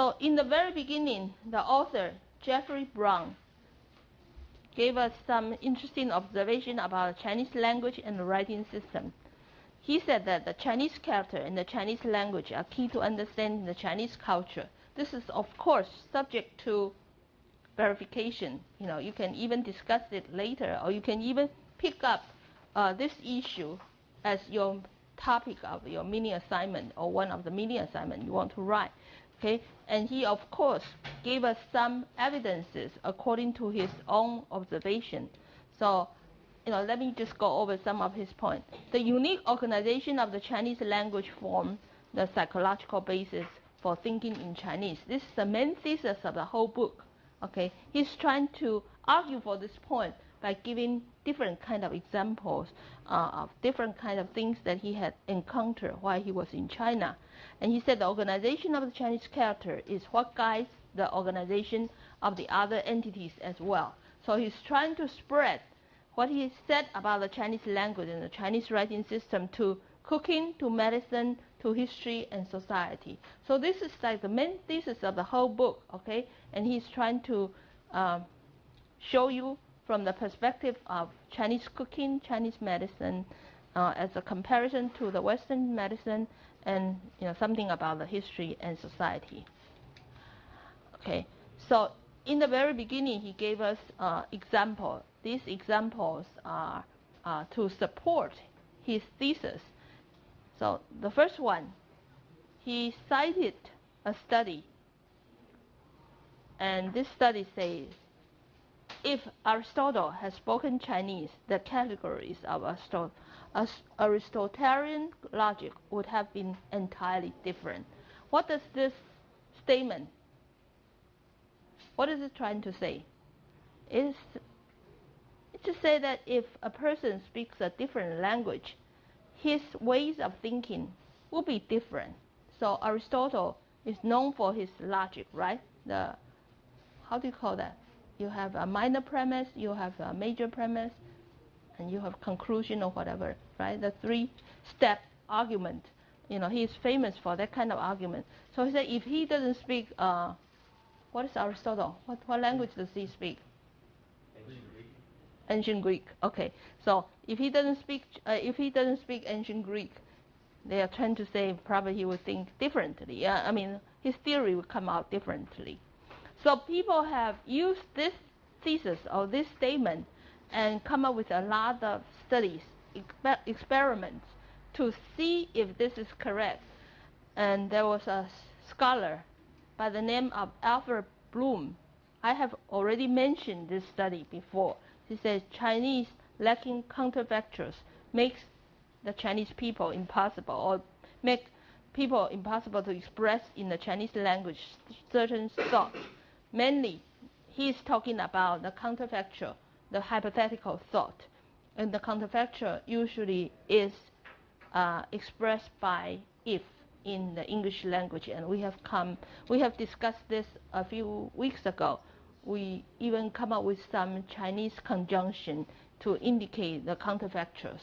So in the very beginning, the author, Jeffrey Brown, gave us some interesting observation about the Chinese language and the writing system. He said that the Chinese character and the Chinese language are key to understanding the Chinese culture. This is, of course, subject to verification. You can even discuss it later, or you can even pick up this issue as your topic of your mini assignment, or one of the mini assignments you want to write. Okay, and he of course gave us some evidences according to his own observation. So, let me just go over some of his points. The unique organization of the Chinese language form the psychological basis for thinking in Chinese. This is the main thesis of the whole book. Okay, he's trying to argue for this point by giving different kind of examples of different kind of things that he had encountered while he was in China. And he said the organization of the Chinese character is what guides the organization of the other entities as well. So he's trying to spread what he said about the Chinese language and the Chinese writing system to cooking, to medicine, to history and society. So this is like the main thesis of the whole book, okay? And he's trying to show you from the perspective of Chinese cooking, Chinese medicine, as a comparison to the Western medicine, and something about the history and society. Okay, so in the very beginning, he gave us examples. These examples are to support his thesis. So the first one, he cited a study, and this study says, if Aristotle has spoken Chinese, the categories of Aristotelian logic would have been entirely different. What does this statement, what is it trying to say? It's to say that if a person speaks a different language, his ways of thinking will be different. So Aristotle is known for his logic, right? How do you call that? You have a minor premise, you have a major premise, and you have conclusion or whatever, right? The three-step argument. He is famous for that kind of argument. So he said if he doesn't speak, what is Aristotle? What language does he speak? Ancient Greek. Okay. So if he doesn't speak ancient Greek, they are trying to say probably he would think differently. I mean, his theory would come out differently. So people have used this thesis or this statement and come up with a lot of studies, experiments to see if this is correct. And there was a scholar by the name of Alfred Bloom. I have already mentioned this study before. He says Chinese lacking counterfactuals makes the Chinese people impossible, or make people impossible to express in the Chinese language certain thoughts. Mainly, he's talking about the counterfactual, the hypothetical thought. And the counterfactual usually is expressed by if in the English language. And we have discussed this a few weeks ago. We even come up with some Chinese conjunction to indicate the counterfactuals.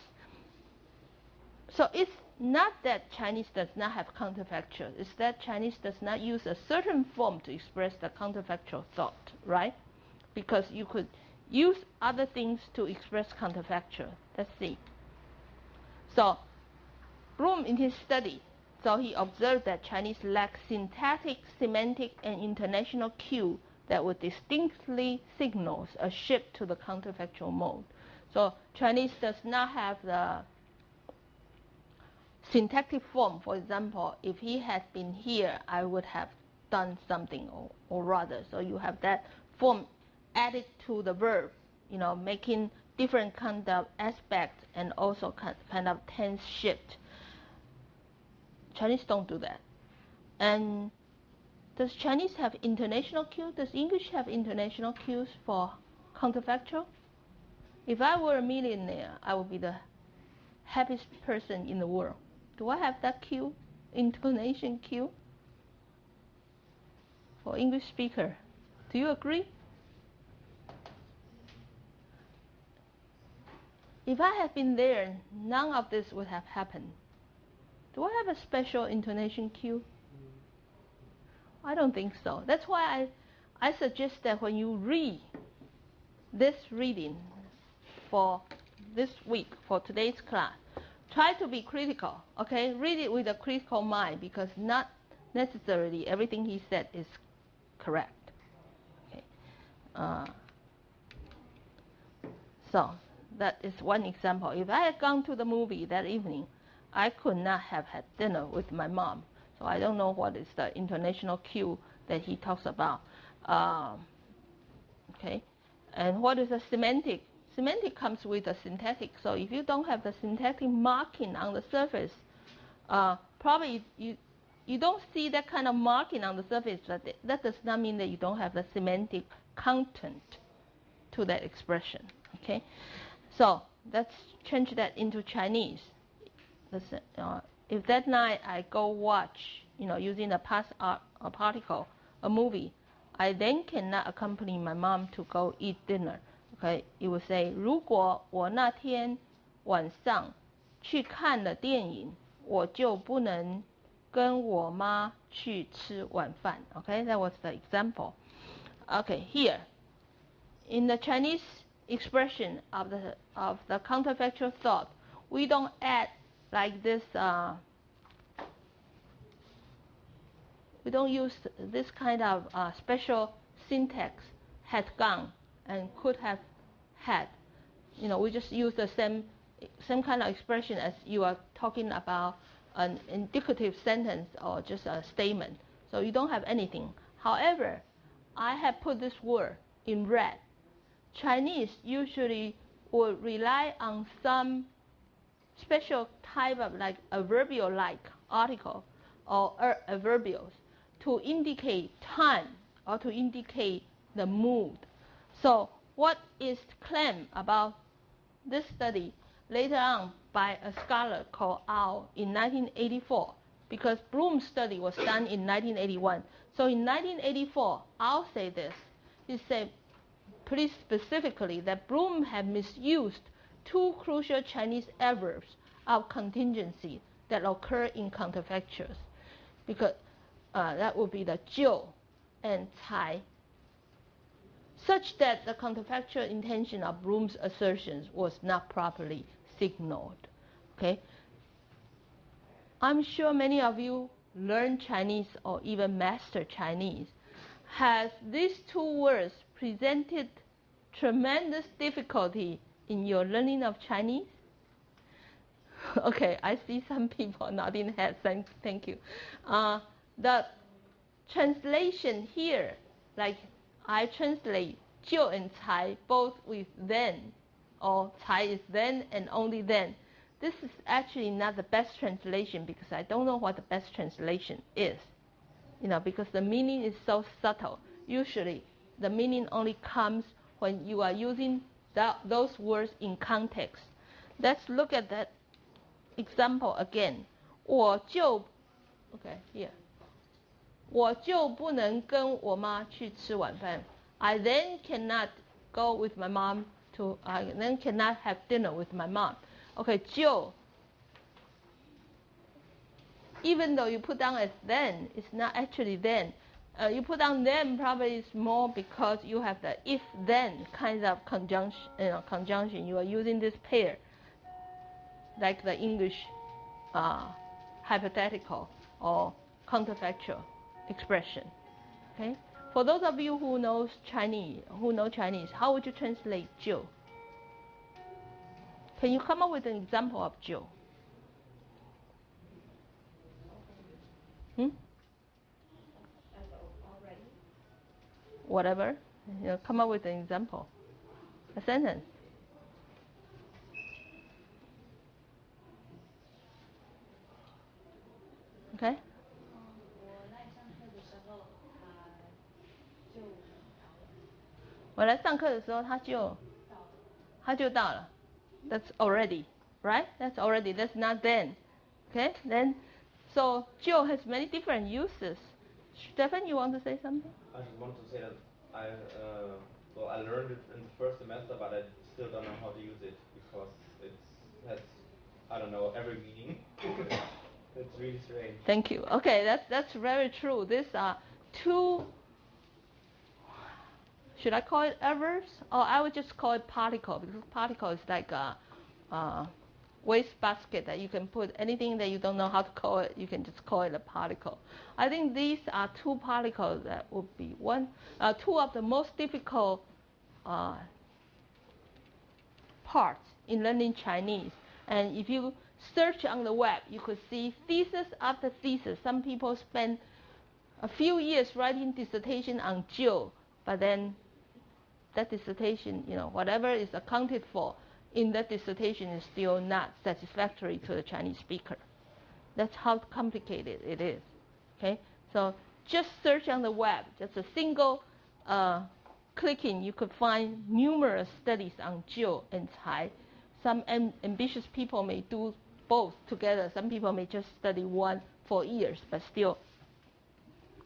So it's not that Chinese does not have counterfactuals. It's that Chinese does not use a certain form to express the counterfactual thought, right? Because you could use other things to express counterfactual. Let's see. So Bloom in his study, so he observed that Chinese lack syntactic, semantic, and international cue that would distinctly signal a shift to the counterfactual mode. So Chinese does not have the syntactic form. For example, if he had been here, I would have done something, or rather. So you have that form added to the verb, making different kind of aspects and also kind of tense shift. Chinese don't do that. And does Chinese have international cues? Does English have international cues for counterfactual? If I were a millionaire, I would be the happiest person in the world. Do I have that cue, intonation cue, for English speaker? Do you agree? If I had been there, none of this would have happened. Do I have a special intonation cue? I don't think so. That's why I suggest that when you read this reading for this week, for today's class, try to be critical, okay? Read it with a critical mind, because not necessarily everything he said is correct. Okay. So that is one example. If I had gone to the movie that evening, I could not have had dinner with my mom. So I don't know what is the international cue that he talks about. Okay, and what is a semantic? Semantic comes with a syntactic. So if you don't have the syntactic marking on the surface, probably you don't see that kind of marking on the surface, but that does not mean that you don't have the semantic content to that expression. Okay, so let's change that into Chinese. If that night I go watch, using a past particle, a movie, I then cannot accompany my mom to go eat dinner. Okay, it will say, 如果我那天晚上去看了电影，我就不能跟我妈去吃晚饭. Okay, that was the example. Okay, here, in the Chinese expression of the counterfactual thought, we don't add like this. We don't use this kind of special syntax, had gone and could have had. We just use the same kind of expression as you are talking about an indicative sentence or just a statement. So you don't have anything. However, I have put this word in red. Chinese usually would rely on some special type of like adverbial-like article or adverbials to indicate time or to indicate the mood. So what is claimed about this study later on by a scholar called Au in 1984, because Bloom's study was done in 1981. So in 1984, Au said this. He said pretty specifically that Bloom had misused two crucial Chinese adverbs of contingency that occur in counterfactuals, because that would be the 就 and 才, such that the counterfactual intention of Bloom's assertions was not properly signaled. Okay, I'm sure many of you learn Chinese or even master Chinese. Has these two words presented tremendous difficulty in your learning of Chinese? Okay, I see some people nodding heads. Thank you. The translation here, like I translate 就 and 才 both with then, or 才 is then and only then. This is actually not the best translation, because I don't know what the best translation is. Because the meaning is so subtle. Usually, the meaning only comes when you are using those words in context. Let's look at that example again. 我就 okay, here. 我就不能跟我妈去吃晚饭. I then cannot go with my mom to, I then cannot have dinner with my mom. Okay, 就, even though you put down as then, it's not actually then. You put down then probably it's more because you have the if-then kind of conjunction. You are using this pair, like the English hypothetical or counterfactual expression. Okay. For those of you who know Chinese, how would you translate 就? Can you come up with an example of 就? Whatever. Come up with an example. A sentence. Okay. 我来上课的时候，他就到了。That's already, right? That's already. That's not then. Okay. Then, so 就 has many different uses. Stefan, you want to say something? I just want to say that I learned it in the first semester, but I still don't know how to use it, because it has, I don't know, every meaning. It's really strange. Thank you. Okay, that's very true. This two, should I call it errors? Or I would just call it particle, because particle is like a waste basket that you can put anything that you don't know how to call it, you can just call it a particle. I think these are two particles that would be two of the most difficult parts in learning Chinese. And if you search on the web, you could see thesis after thesis. Some people spend a few years writing dissertation on jiu, but then that dissertation, whatever is accounted for in that dissertation is still not satisfactory to the Chinese speaker. That's how complicated it is. Okay, so just search on the web, just a single clicking, you could find numerous studies on jiu and cai. Some ambitious people may do both together. Some people may just study one for years, but still,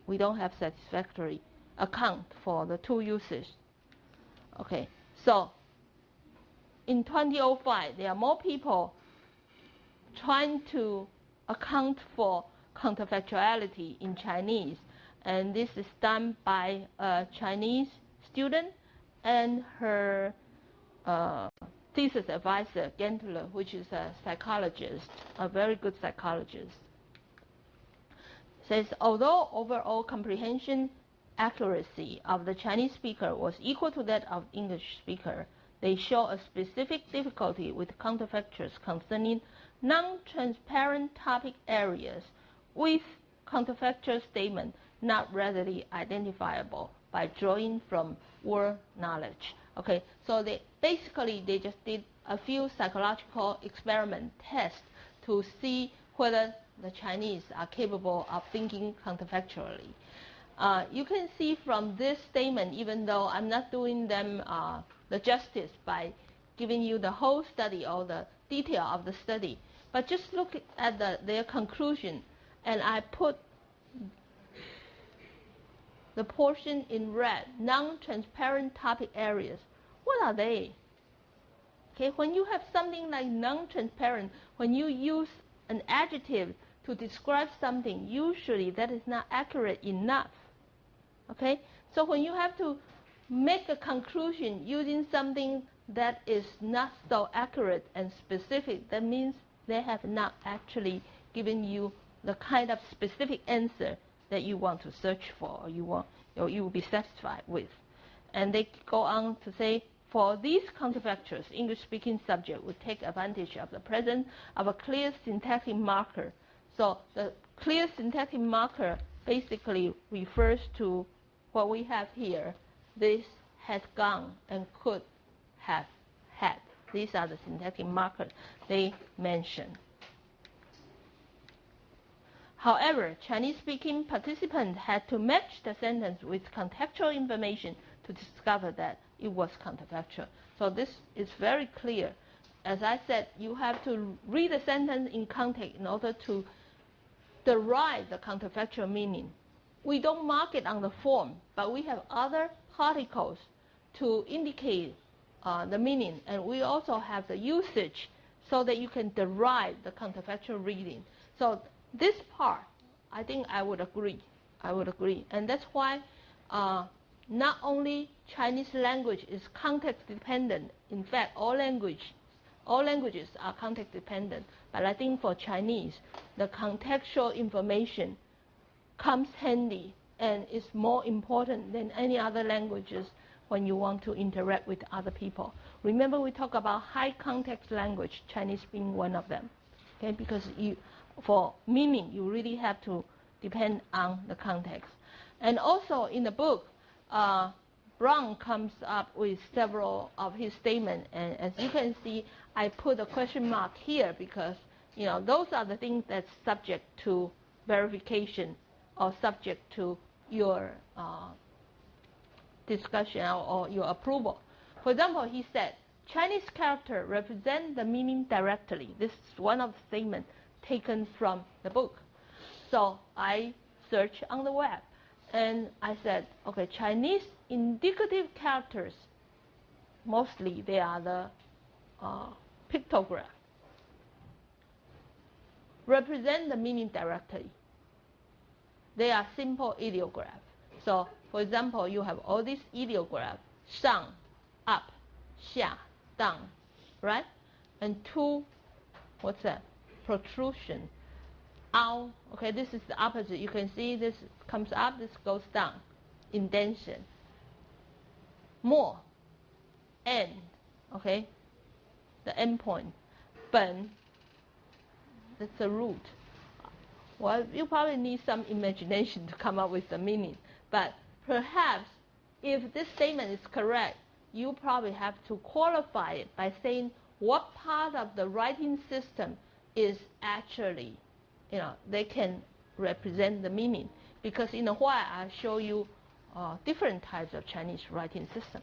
we don't have satisfactory account for the two uses. Okay, so in 2005, there are more people trying to account for counterfactuality in Chinese, and this is done by a Chinese student and her thesis advisor, Gentler, which is a psychologist, a very good psychologist. Says, although overall comprehension accuracy of the Chinese speaker was equal to that of English speaker, they show a specific difficulty with counterfactuals concerning non-transparent topic areas with counterfactual statement not readily identifiable by drawing from word knowledge. Okay, so they just did a few psychological experiment tests to see whether the Chinese are capable of thinking counterfactually. You can see from this statement, even though I'm not doing them the justice by giving you the whole study or the detail of the study, but just look at their conclusion, and I put the portion in red, non-transparent topic areas. What are they? Okay, when you have something like non-transparent, when you use an adjective to describe something, usually that is not accurate enough. Okay, so when you have to make a conclusion using something that is not so accurate and specific, that means they have not actually given you the kind of specific answer that you want to search for, or you will be satisfied with. And they go on to say, for these counterfactuals, English-speaking subject would take advantage of the presence of a clear syntactic marker. So the clear syntactic marker basically refers to what we have here. This has gone and could have had. These are the syntactic markers they mention. However, Chinese-speaking participants had to match the sentence with contextual information to discover that it was counterfactual. So this is very clear. As I said, you have to read the sentence in context in order to derive the counterfactual meaning. We don't mark it on the form, but we have other particles to indicate the meaning, and we also have the usage so that you can derive the counterfactual reading. So this part, I think I would agree. And that's why not only Chinese language is context dependent. In fact, all languages are context dependent. But I think for Chinese, the contextual information comes handy and is more important than any other languages when you want to interact with other people. Remember, we talk about high context language, Chinese being one of them. Okay, because for meaning, you really have to depend on the context. And also in the book, Brown comes up with several of his statements, and as you can see, I put a question mark here because those are the things that's subject to verification or subject to your discussion or your approval. For example, he said, Chinese character represent the meaning directly. This is one of the statements taken from the book. So I searched on the web, and I said, okay, Chinese indicative characters, mostly they are the pictograph, represent the meaning directly. They are simple ideograph. So, for example, you have all these ideographs: 上, up, 下, down, right? And two, what's that? Protrusion. Out. Okay, this is the opposite. You can see this comes up, this goes down. Indentation. More. End. Okay, the end point. 本. That's the root. Well, you probably need some imagination to come up with the meaning. But perhaps if this statement is correct, you probably have to qualify it by saying what part of the writing system is actually, they can represent the meaning. Because in a while, I'll show you different types of Chinese writing system.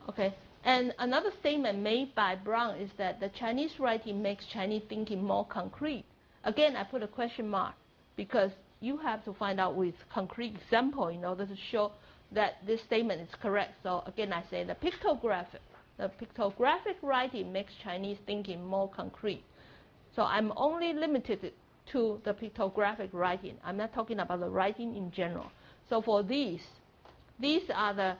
Okay. And another statement made by Brown is that the Chinese writing makes Chinese thinking more concrete. Again, I put a question mark because you have to find out with concrete example in order to show that this statement is correct. So again, I say the pictographic writing makes Chinese thinking more concrete. So I'm only limited to the pictographic writing. I'm not talking about the writing in general. So for these are the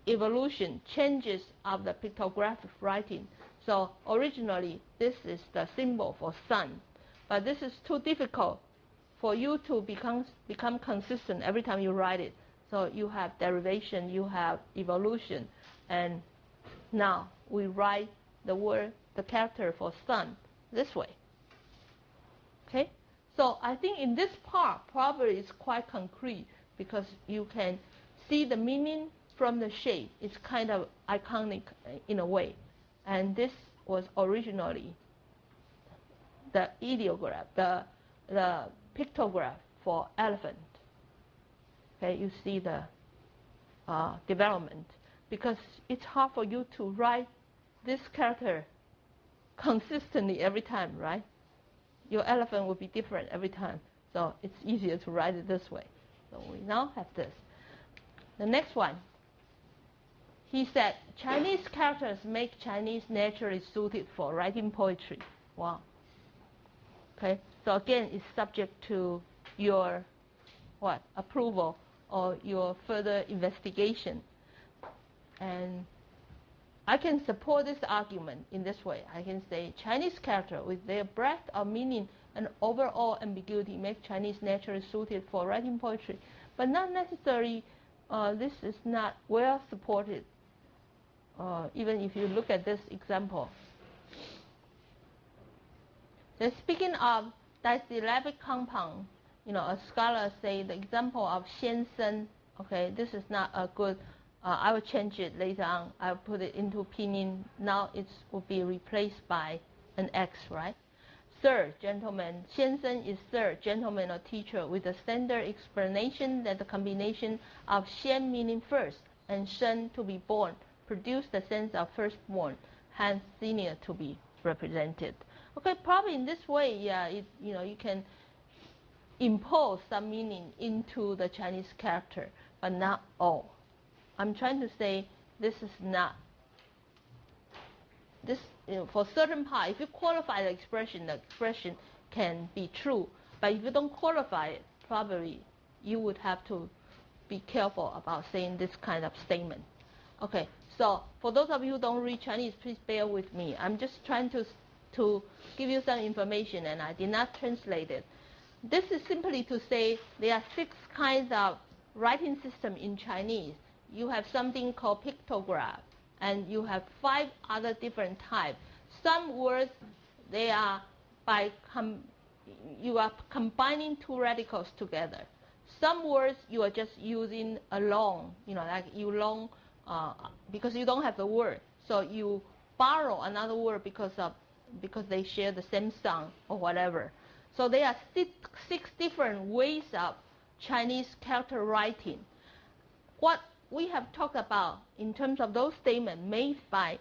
evolution, changes of the pictographic writing. So originally, this is the symbol for sun. But this is too difficult for you to become consistent every time you write it. So you have derivation, you have evolution. And now we write the character for sun this way. Okay? So I think in this part, probably it's quite concrete because you can see the meaning from the shape. It's kind of iconic in a way. And this was originally the ideograph, the pictograph for elephant. Okay, you see the development. Because it's hard for you to write this character consistently every time, right? Your elephant will be different every time. So it's easier to write it this way. So we now have this. The next one. He said, Chinese characters make Chinese naturally suited for writing poetry. Wow. Okay, so again, it's subject to your approval or your further investigation. And I can support this argument in this way. I can say Chinese characters with their breadth of meaning and overall ambiguity make Chinese naturally suited for writing poetry, but not necessarily this is not well supported. Even if you look at this example. Then speaking of disyllabic compound, a scholar say the example of 先生, okay, this is not a good, I will change it later on. I'll put it into pinyin. Now it will be replaced by an X, right? Sir, gentleman. 先生 is sir, gentleman or teacher, with a standard explanation that the combination of 先 meaning first and 生 to be born produce the sense of firstborn, hence senior to be represented. Okay, probably in this way, yeah, you can impose some meaning into the Chinese character, but not all. I'm trying to say this is not, for certain part, if you qualify the expression can be true, but if you don't qualify it, probably you would have to be careful about saying this kind of statement. Okay, so for those of you who don't read Chinese, please bear with me. I'm just trying to give you some information, and I did not translate it. This is simply to say there are 6 kinds of writing system in Chinese. You have something called pictograph, and you have 5 other different types. Some words, they are you are combining 2 radicals together. Some words you are just using alone, like you long, because you don't have the word. So you borrow another word because they share the same sound or whatever. So there are 6 different ways of Chinese character writing. What we have talked about in terms of those statements made by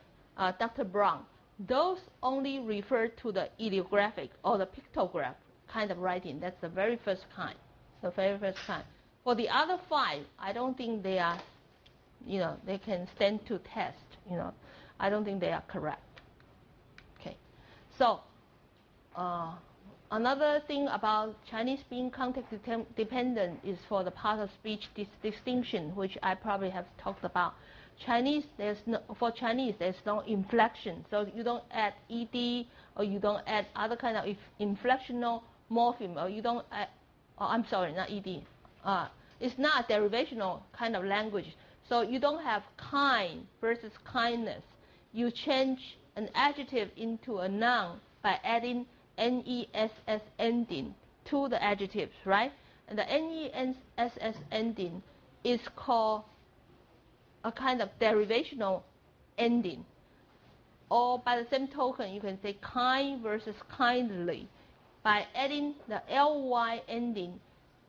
Dr. Brown, those only refer to the ideographic or the pictograph kind of writing. That's the very first kind. The very first kind. For the other 5, I don't think they are, they can stand to test. I don't think they are correct. Okay. So Another thing about Chinese being context dependent is for the part of speech distinction, which I probably have talked about. For Chinese, there's no inflection, so you don't add ed, or you don't add other kind of inflectional morpheme, or you don't add, I'm sorry, not ed. It's not a derivational kind of language, so you don't have kind versus kindness. You change an adjective into a noun by adding NESS ending to the adjectives, right? And the NESS ending is called a kind of derivational ending. Or by the same token, you can say kind versus kindly. By adding the ly ending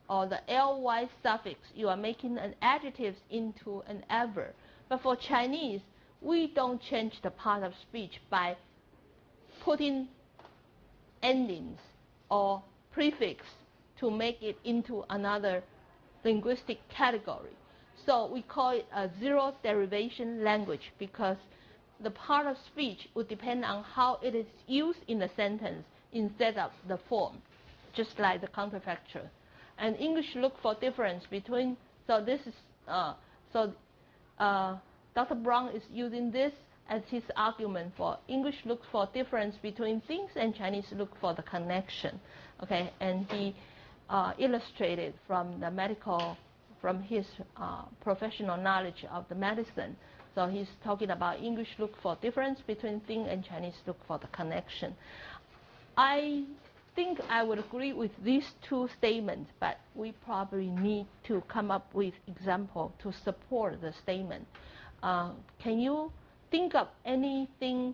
or the ly suffix, you are making an adjective into an adverb. But for Chinese, we don't change the part of speech by putting endings or prefix to make it into another linguistic category. So we call it a zero derivation language because the part of speech would depend on how it is used in the sentence instead of the form, just like the counterfactual. And English look for difference between, so this is, Dr. Brown is using this as his argument for English look for difference between things and Chinese look for the connection, okay? And he illustrated from his professional knowledge of the medicine. So he's talking about English look for difference between thing and Chinese look for the connection. I think I would agree with these two statements, but we probably need to come up with example to support the statement. Can you think of anything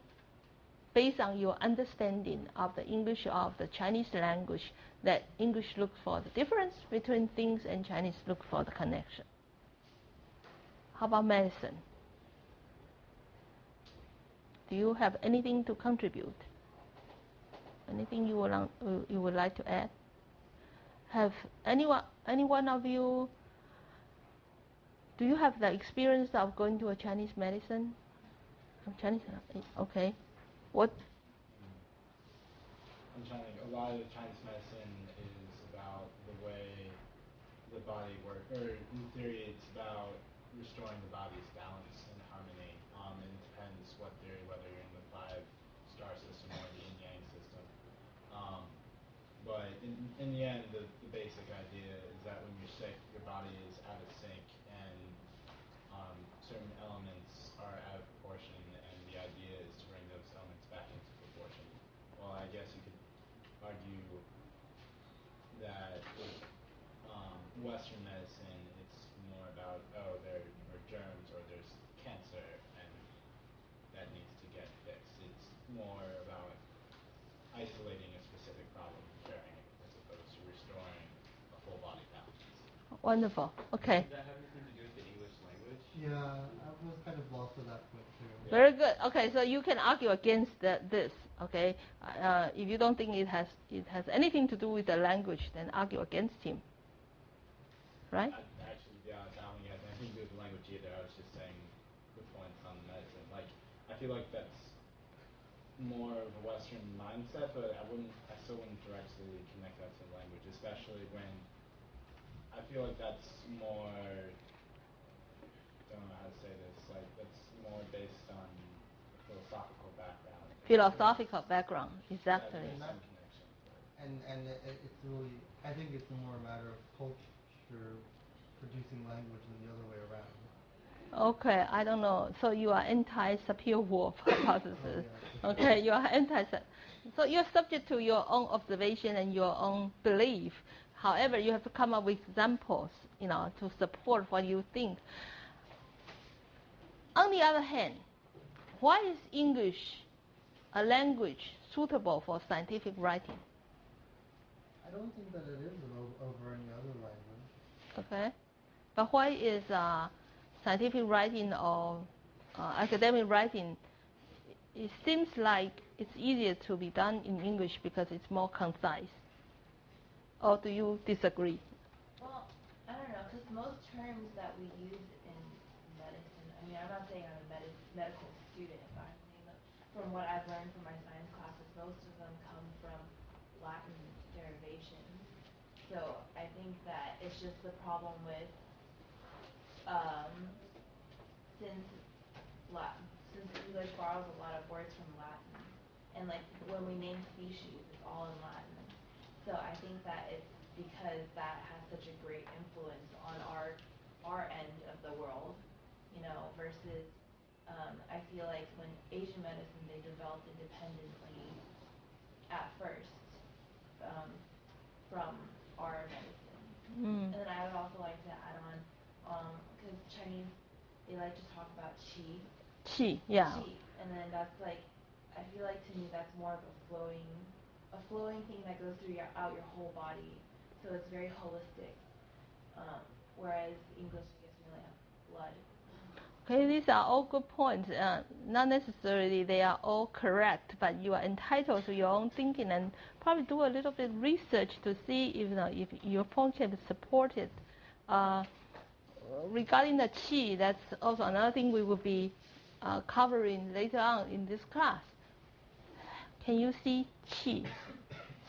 based on your understanding of the English of the Chinese language that English looks for the difference between things and Chinese look for the connection? How about medicine? Do you have anything to contribute? Anything you would like to add? Have any one of you, do you have the experience of going to a Chinese medicine? Chinese, okay. What? I'm trying to think. A lot of Chinese medicine is about the way the body works, or in theory, it's about restoring the body's balance and harmony. And it depends what theory, whether you're in the 5-star system or the yin yang system. But in the end, the basic idea is that when you're sick, your body is out of sync and certain elements are out of proportion, and the idea is to bring those elements back into proportion. Well, I guess you could argue that with Western medicine, it's more about, oh, there are germs or there's cancer and that needs to get fixed. It's more about isolating a specific problem and curing it as opposed to restoring a full body balance. Wonderful. Okay. Does that have anything to do with the English language? Yeah, I was kind of lost at that point too. Very good. Okay, so you can argue against this. Okay, if you don't think it has anything to do with the language, then argue against him. Right? Actually, yeah, I don't think it has anything to do with the language either. I was just saying the points on the medicine. Like, I feel like that's more of a Western mindset, but I still wouldn't directly connect that to the language, especially when I feel like that's more, don't know how to say this, like that's more based on a philosophical background. Philosophical background, exactly. Yeah, some connection. And it's really, I think it's more a matter of culture producing language than the other way around. Okay, I don't know. So you are anti-Sapir-Whorf hypothesis. Oh, yeah. Okay, you are so you're subject to your own observation and your own belief. However, you have to come up with examples, to support what you think. On the other hand, why is English a language suitable for scientific writing? I don't think that it is over any other language. Okay, but why is scientific writing or academic writing, it seems like it's easier to be done in English because it's more concise? Or do you disagree? Well, I don't know, because most terms that we use in medicine, I mean, I'm not saying I'm a medical student, but I'm saying that from what I've learned from my science classes, most of them come from Latin derivation. So I think that it's just the problem with since English borrows a lot of words from Latin, and like when we name species, it's all in Latin. So I think that it's because that has such a great influence on our end of the world, versus I feel like when Asian medicine, they developed independently at first from our medicine. And then I would also like to add on, because Chinese, they like to talk about qi. Qi, yeah. Qi, and then that's like, I feel like to me that's more of a flowing thing that goes through out your whole body. So it's very holistic. Whereas English, I guess, we only have blood. Okay, these are all good points. Not necessarily they are all correct, but you are entitled to your own thinking and probably do a little bit research to see if your point can be supported. Regarding the qi, that's also another thing we will be covering later on in this class. Can you see qi?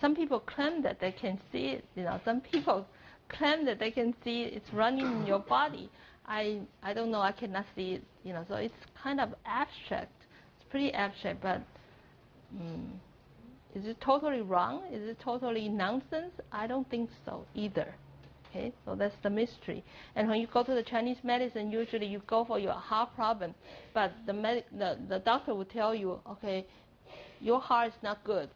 Some people claim that they can see it. Some people claim that they can see it. It's running in your body. I don't know. I cannot see it. So it's kind of abstract. It's pretty abstract, but is it totally wrong? Is it totally nonsense? I don't think so either. Okay, so that's the mystery. And when you go to the Chinese medicine, usually you go for your heart problem, but the doctor will tell you, okay, your heart is not good.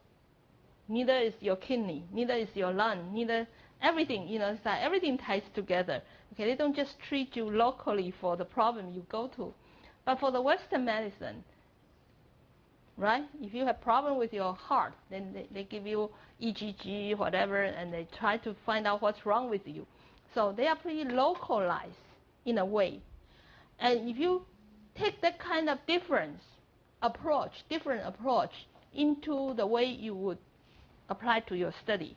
Neither is your kidney, neither is your lung, neither everything. It's like everything ties together. Okay, they don't just treat you locally for the problem you go to, but for the Western medicine, right? If you have problem with your heart, then they give you EGG, whatever, and they try to find out what's wrong with you. So they are pretty localized in a way. And if you take that kind of different approach into the way you would apply to your study,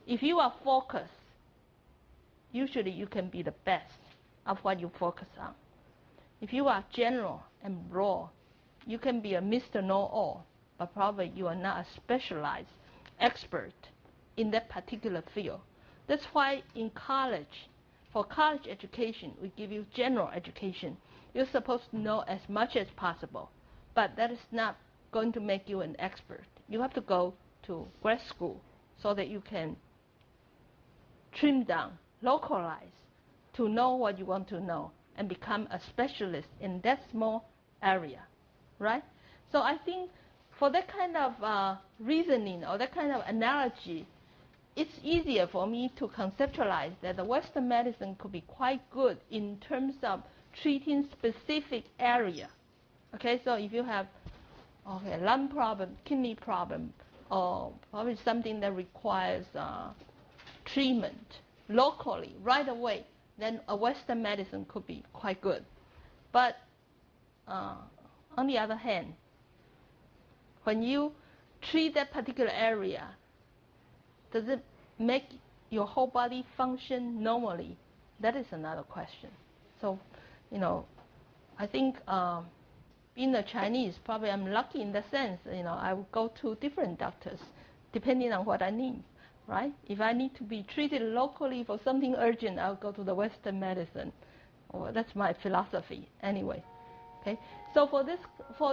if you are focused, usually you can be the best of what you focus on. If you are general and broad, you can be a Mr. Know-all, but probably you are not a specialized expert in that particular field. That's why in college, for college education, we give you general education. You're supposed to know as much as possible, but that is not going to make you an expert. You have to go to grad school so that you can trim down, localize, to know what you want to know and become a specialist in that small area, right? So I think for that kind of reasoning or that kind of analogy, it's easier for me to conceptualize that the Western medicine could be quite good in terms of treating specific area. Okay, so if you have lung problem, kidney problem, or probably something that requires treatment locally right away, then a Western medicine could be quite good. But on the other hand, when you treat that particular area, does it make your whole body function normally? That is another question. So, I think being a Chinese, probably I'm lucky in the sense, I will go to different doctors depending on what I need, right? If I need to be treated locally for something urgent, I'll go to the Western medicine. Well, that's my philosophy anyway. Okay, so for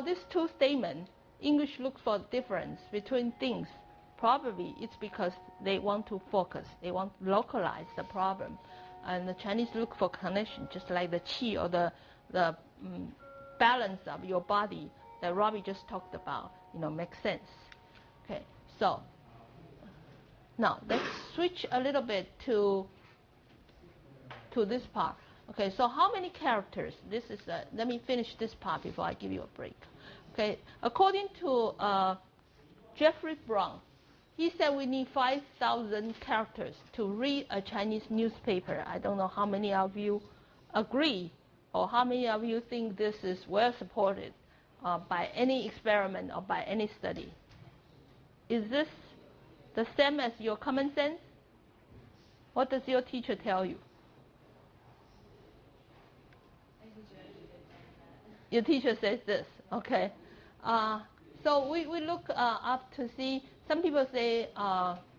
this two statements, English looks for the difference between things. Probably it's because they want to focus, they want to localize the problem, and the Chinese look for connection, just like the qi or the balance of your body that Robbie just talked about. Makes sense. Okay, so now let's switch a little bit to this part. Okay, so how many characters? This is let me finish this part before I give you a break. Okay, according to Jeffrey Brown, he said we need 5,000 characters to read a Chinese newspaper. I don't know how many of you agree or how many of you think this is well supported by any experiment or by any study. Is this the same as your common sense? What does your teacher tell you? Your teacher says this, okay. So we look up to see, some people say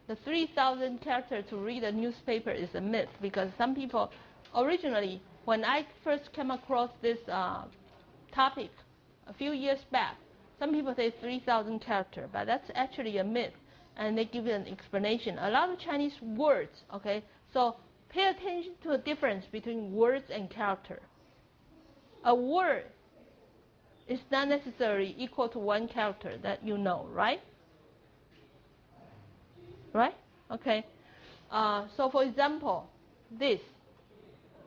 the 3,000 characters to read a newspaper is a myth, because some people, originally, when I first came across this topic a few years back, some people say 3,000 characters, but that's actually a myth, and they give an explanation. A lot of Chinese words, okay, so pay attention to the difference between words and character. A word is not necessarily equal to one character, that you know, right? Right? Okay. So for example, this,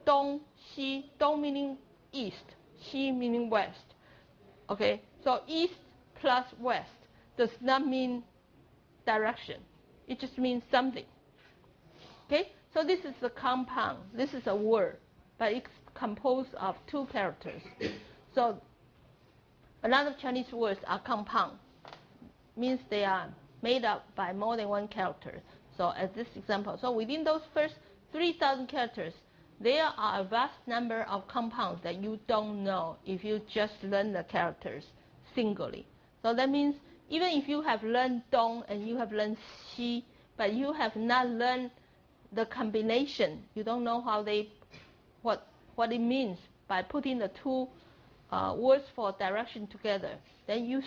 dong, xi, dong meaning east, xi meaning west. Okay, so east plus west does not mean direction. It just means something. Okay, so this is a compound. This is a word, but it's composed of two characters. So a lot of Chinese words are compound, means they are made up by more than one character. So as this example, so within those first 3,000 characters, there are a vast number of compounds that you don't know if you just learn the characters singly. So that means even if you have learned dong and you have learned xi, but you have not learned the combination, you don't know how they, what it means by putting the two words for direction together, then you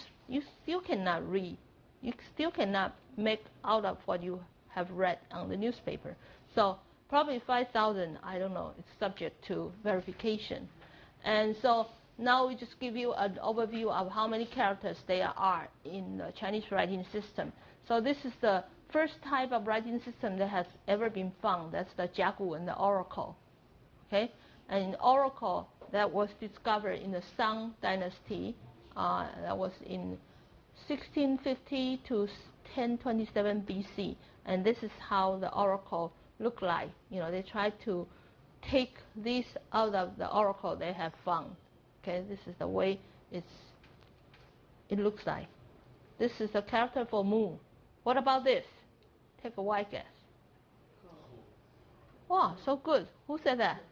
still cannot read. You still cannot make out of what you have read on the newspaper. So probably 5,000, I don't know, it's subject to verification. And so now we just give you an overview of how many characters there are in the Chinese writing system. So this is the first type of writing system that has ever been found. That's the I-WEN, the Oracle. Okay? And in Oracle, that was discovered in the Song dynasty. That was in 1650 to 1027 BC. And this is how the Oracle looked like. You know, they tried to take this out of the Oracle they have found. Okay, this is the way it looks like. This is a character for moon. What about this? Take a wild guess. Wow, so good. Who said that?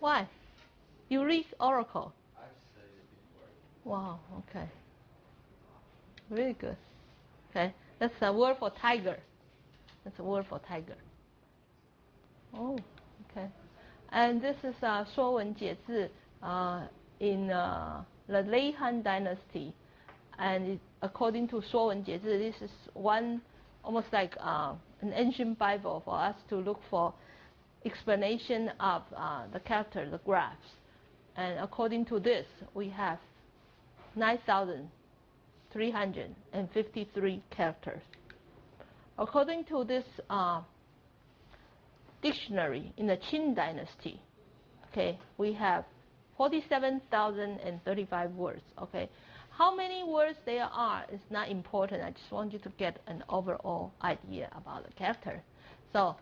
Why? You read Oracle. I've studied it before. Wow, okay. Really good. Okay, that's a word for tiger. That's a word for tiger. Oh, okay. And this is 说文解字 in the Lei Han dynasty. And according to 说文解字, this is one almost like an ancient Bible for us to look for explanation of the character, the graphs. And according to this, we have 9,353 characters. According to this dictionary in the Qin dynasty, okay, we have 47,035 words. Okay, how many words there are is not important. I just want you to get an overall idea about the character. So,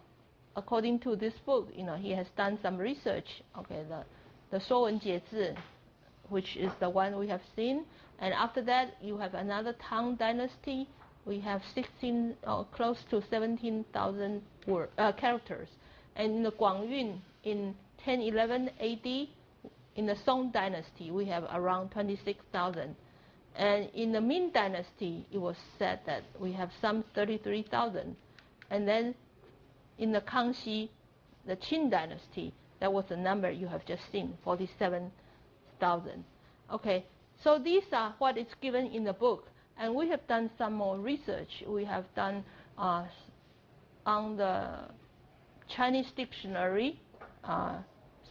according to this book, you know, he has done some research. Okay, the 说文解字, which is the one we have seen, and after that you have another Tang dynasty. We have 16, close to 17,000 characters. And in the Guangyun in 1011 AD, in the Song dynasty, we have around 26,000. And in the Ming dynasty, it was said that we have some 33,000. And then in the Kangxi, the Qin dynasty, that was the number you have just seen, 47,000. Okay, so these are what is given in the book. And we have done some more research. We have done on the Chinese dictionary.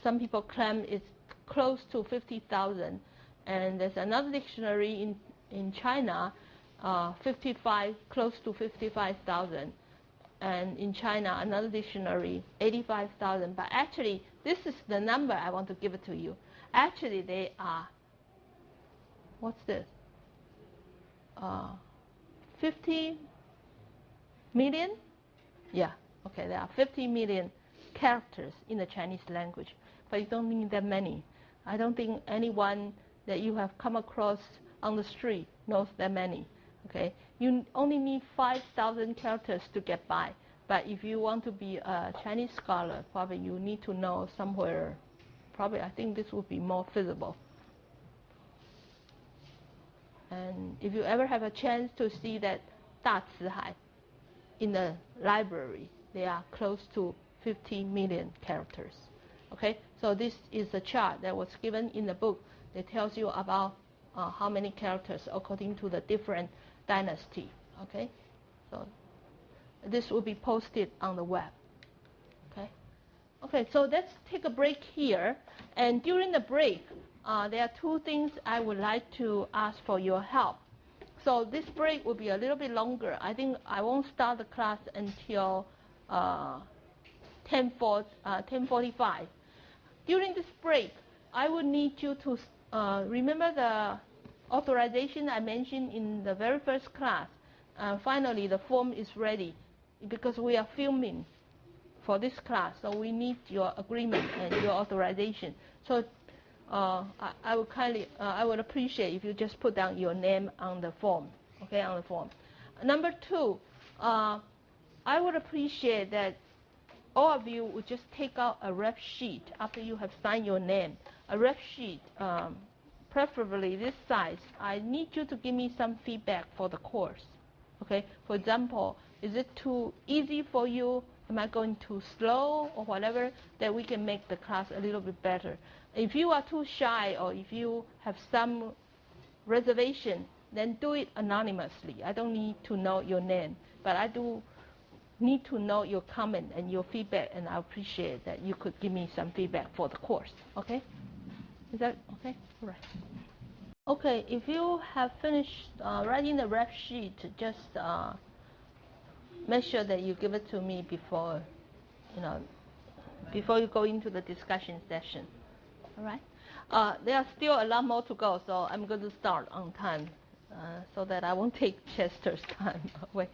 Some people claim it's close to 50,000. And there's another dictionary in China, close to 55,000. And in China, another dictionary, 85,000. But actually, this is the number I want to give it to you. Actually, they are, what's this? 50 million? Yeah, okay, there are 50 million characters in the Chinese language, but you don't need that many. I don't think anyone that you have come across on the street knows that many, okay? You only need 5,000 characters to get by, but if you want to be a Chinese scholar, probably you need to know somewhere, probably I think this would be more feasible. And if you ever have a chance to see that 大辞海, in the library. They are close to 50 million characters. Okay, so this is a chart that was given in the book that tells you about how many characters according to the different dynasty. Okay, so this will be posted on the web. Okay, okay, so let's take a break here. And during the break, there are two things I would like to ask for your help. So this break will be a little bit longer. I think I won't start the class until 10:45. During this break, I would need you to remember the authorization I mentioned in the very first class. Finally, the form is ready because we are filming for this class, so we need your agreement and your authorization. So I would appreciate if you just put down your name on the form, okay, on the form. Number two, I would appreciate that all of you would just take out a ref sheet after you have signed your name. A ref sheet, preferably this size. I need you to give me some feedback for the course. Okay, for example, is it too easy for you? Am I going too slow or whatever, that we can make the class a little bit better? If you are too shy or if you have some reservation, then do it anonymously. I don't need to know your name, but I do need to know your comment and your feedback, and I appreciate that you could give me some feedback for the course. Okay? Is that okay? All right. Okay, if you have finished writing the ref sheet, just make sure that you give it to me before you go into the discussion session. All right? There are still a lot more to go, so I'm going to start on time so that I won't take Chester's time away.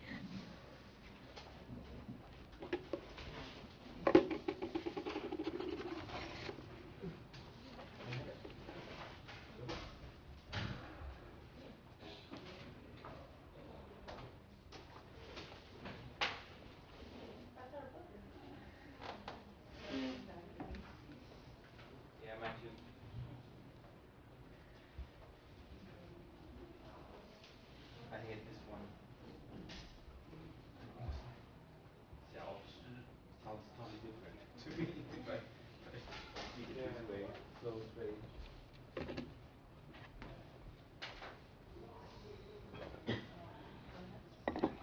I hate this one. Sounds totally different to me. But speak it this way, close way.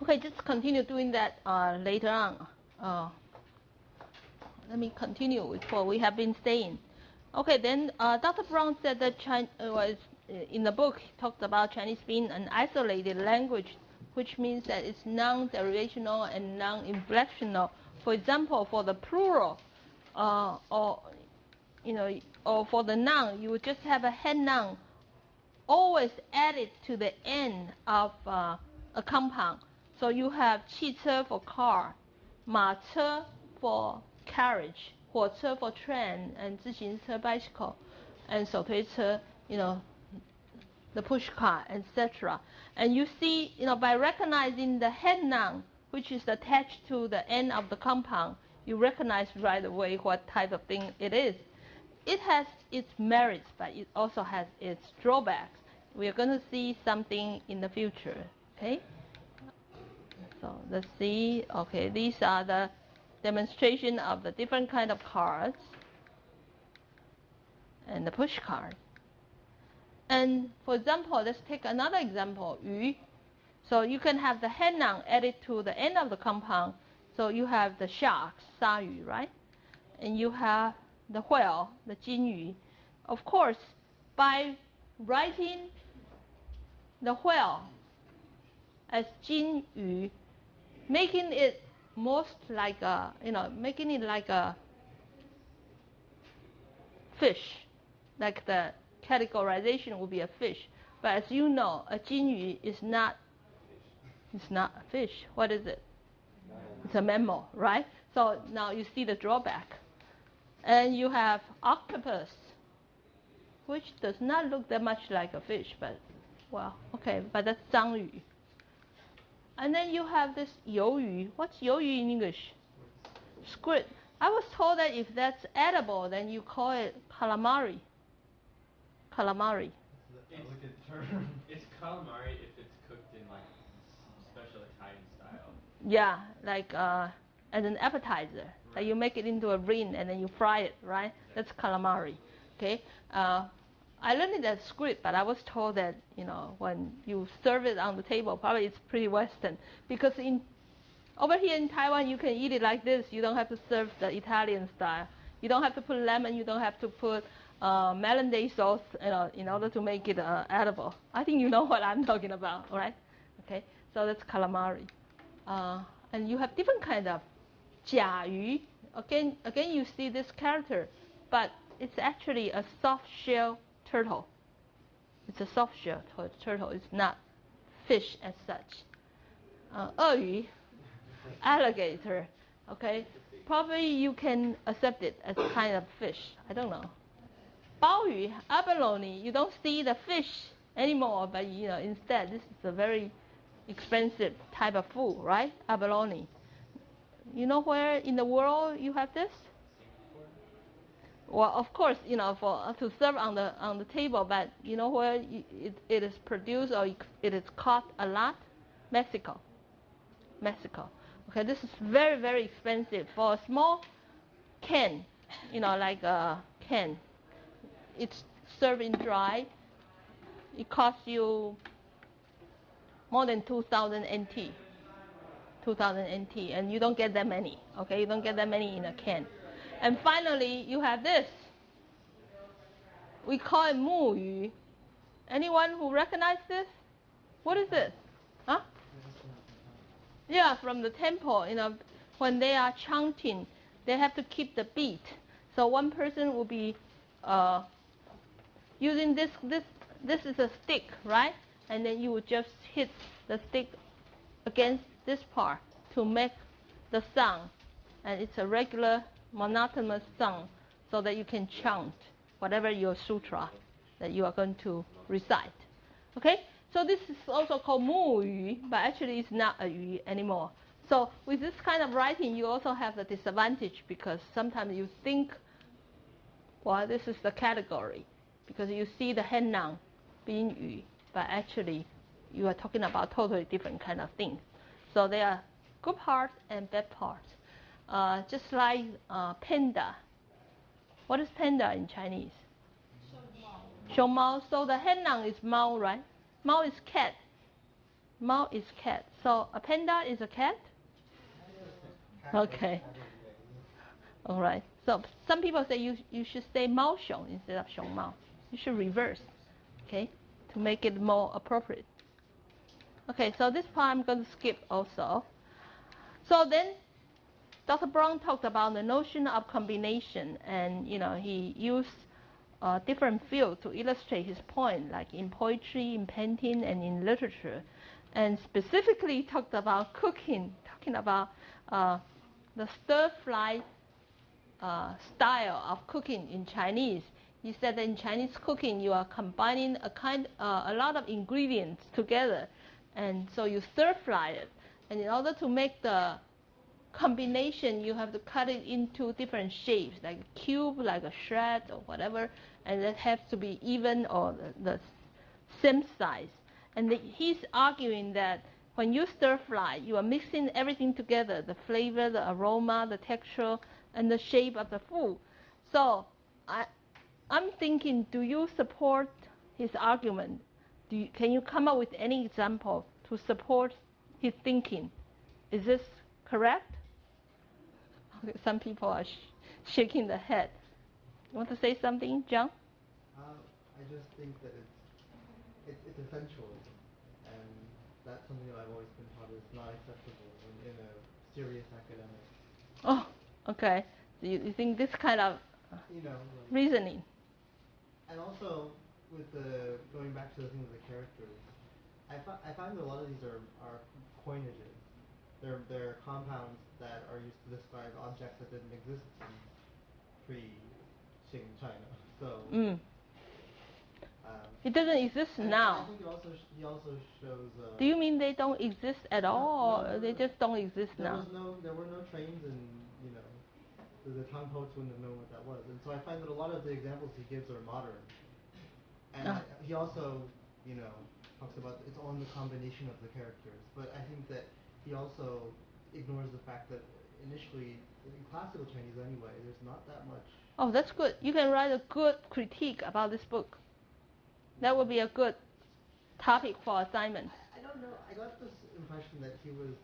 Okay, just continue doing that later on. Let me continue with what we have been saying. Okay, then Dr. Brown said that in the book, he talked about Chinese being an isolated language, which means that it's non-derivational and non-inflectional. For example, for the plural, or for the noun, you would just have a head noun always added to the end of a compound. So you have 汽车 for car, 马车 for carriage, 火车 for train, and 自行车 bicycle, and 手推车, the push car, etc. And you see, by recognizing the head noun, which is attached to the end of the compound, you recognize right away what type of thing it is. It has its merits, but it also has its drawbacks. We are going to see something in the future, okay? So let's see. Okay, these are the demonstration of the different kind of cars and the push cars. And for example, let's take another example, 鱼. So you can have the head noun added to the end of the compound. So you have the shark, 鲨鱼, right? And you have the whale, the 金鱼. Of course, by writing the whale as 金鱼, making it most like a, making it like a fish, like the categorization would be a fish. But as you know, a 金鱼 is not a fish. What is it? It's a mammal, right? So now you see the drawback. And you have octopus, which does not look that much like a fish, but, well, okay, but that's 章鱼. And then you have this 鱿鱼. What's 鱿鱼 in English? Squid. I was told that if that's edible, then you call it calamari. Calamari. It's calamari if it's cooked in like special Italian style. Yeah, like as an appetizer. Like you make it into a ring and then you fry it, right? That's calamari. Okay. I learned it at script, but I was told that when you serve it on the table, probably it's pretty Western because over here in Taiwan you can eat it like this. You don't have to serve the Italian style. You don't have to put lemon. You don't have to put Hollandaise sauce, in order to make it edible. I think you know what I'm talking about, right? Okay. So that's calamari. And you have different kind of 甲鱼. Again, you see this character, but it's actually a soft shell turtle. It's a soft shell turtle. It's not fish as such. 鳄鱼, alligator. Okay, probably you can accept it as a kind of fish. I don't know. 鲍鱼, abalone. You don't see the fish anymore, but instead this is a very expensive type of food, right? Abalone. You know where in the world you have this? Well, of course, for to serve on the table, but you know where it is produced or it is caught a lot? Mexico. Okay, this is very, very expensive for a small can. Like a can. It's served in dry. It costs you more than 2,000 NT. 2,000 NT, and you don't get that many. Okay, you don't get that many in a can. And finally, you have this. We call it 木鱼. Anyone who recognize this? What is this? Huh? Yeah, from the temple. When they are chanting, they have to keep the beat. So one person will be using this. This is a stick, right? And then you would just hit the stick against this part to make the sound, and it's a regular monotonous sound so that you can chant whatever your sutra that you are going to recite. Okay, so this is also called 木鱼, but actually it's not a 鱼 anymore. So with this kind of writing, you also have the disadvantage because sometimes you think, well, this is the category because you see the 很难 being 语, but actually you are talking about totally different kind of things. So there are good parts and bad parts. Just like panda. What is panda in Chinese? 熊猫. So the 很难 is 猫, right? 猫 is cat. 猫 is cat. So a panda is a cat? Okay. All right. So some people say you should say 猫熊 instead of 熊猫. You should reverse, okay, to make it more appropriate. Okay, so this part I'm going to skip also. So then Dr. Brown talked about the notion of combination, and he used different fields to illustrate his point, like in poetry, in painting, and in literature, and specifically talked about cooking, talking about the stir-fry style of cooking in Chinese. He said that in Chinese cooking you are combining a lot of ingredients together, and so you stir-fry it. And in order to make the combination, you have to cut it into different shapes, like a cube, like a shred, or whatever, and that has to be even or the same size. And he's arguing that when you stir-fry, you are mixing everything together, the flavor, the aroma, the texture, and the shape of the food. So I'm thinking, do you support his argument? Can you come up with any example to support his thinking? Is this correct? Okay, some people are shaking their head. You want to say something, John? I just think that it's essential, and that's something that I've always been taught is not acceptable in a serious academic. Oh, okay. So you think this kind of reasoning? And also, with going back to the thing with the characters, I find that a lot of these are coinages. They're compounds that are used to describe objects that didn't exist in pre-Qing China. So it doesn't exist now. I think he also shows. Do you mean they don't exist at all, or they just don't exist now? There were no trains, and the Tang poets wouldn't have known what that was. And so I find that a lot of the examples he gives are modern. And he also, talks about it's all in the combination of the characters. But I think that he also ignores the fact that initially, in classical Chinese anyway, there's not that much. Oh, that's good. You can write a good critique about this book. That would be a good topic for assignment. I don't know. I got this impression that he was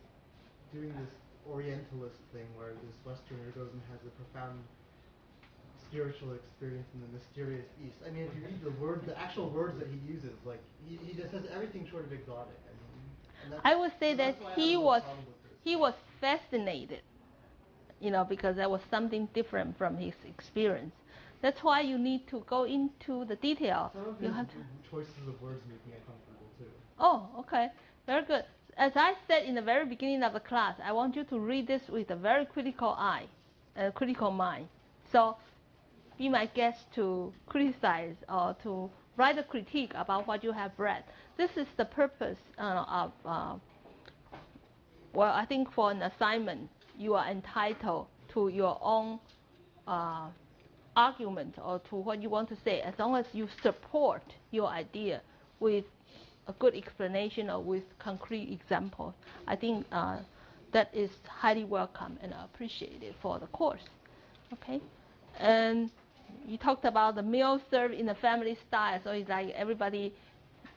doing this Orientalist thing where this Westerner goes and has a profound spiritual experience in the mysterious East. I mean, if you read the actual words that he uses, like he just says everything short of exotic. I mean, and I would say so that that's why I he have no was problem with this. he was fascinated, because that was something different from his experience. That's why you need to go into the detail. Some of You his have to. choices of words make me uncomfortable too. Oh, okay, very good. As I said in the very beginning of the class, I want you to read this with a very critical eye, a critical mind. So, be my guest to criticize or to write a critique about what you have read. This is the purpose of. Well, I think for an assignment, you are entitled to your own argument or to what you want to say, as long as you support your idea with a good explanation or with concrete examples. I think that is highly welcome and appreciated for the course. Okay, and you talked about the meal served in a family style, so it's like everybody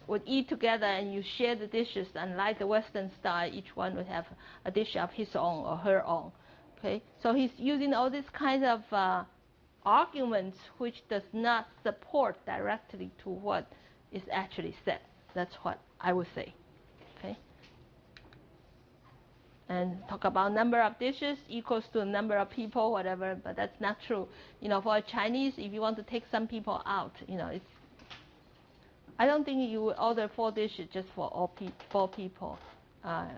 would eat together and you share the dishes, unlike the Western style, each one would have a dish of his own or her own. Okay, so he's using all these kinds of arguments which does not support directly to what is actually said. That's what I would say. Okay, and talk about number of dishes equals to the number of people, whatever, but that's not true. For a Chinese, if you want to take some people out, it's. I don't think you would order 4 dishes just for all 4 people. I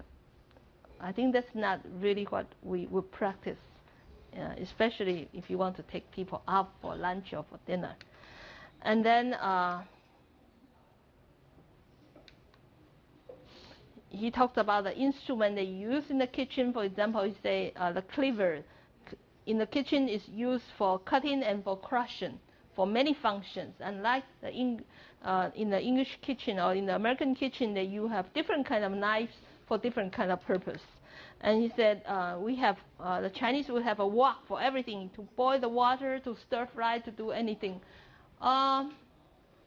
think that's not really what we would practice, especially if you want to take people out for lunch or for dinner. And then he talked about the instrument they use in the kitchen. For example, he say the cleaver in the kitchen is used for cutting and for crushing, for many functions. Unlike in the English kitchen or in the American kitchen, that you have different kind of knives for different kind of purpose. And he said we have the Chinese will have a wok for everything, to boil the water, to stir fry, to do anything. I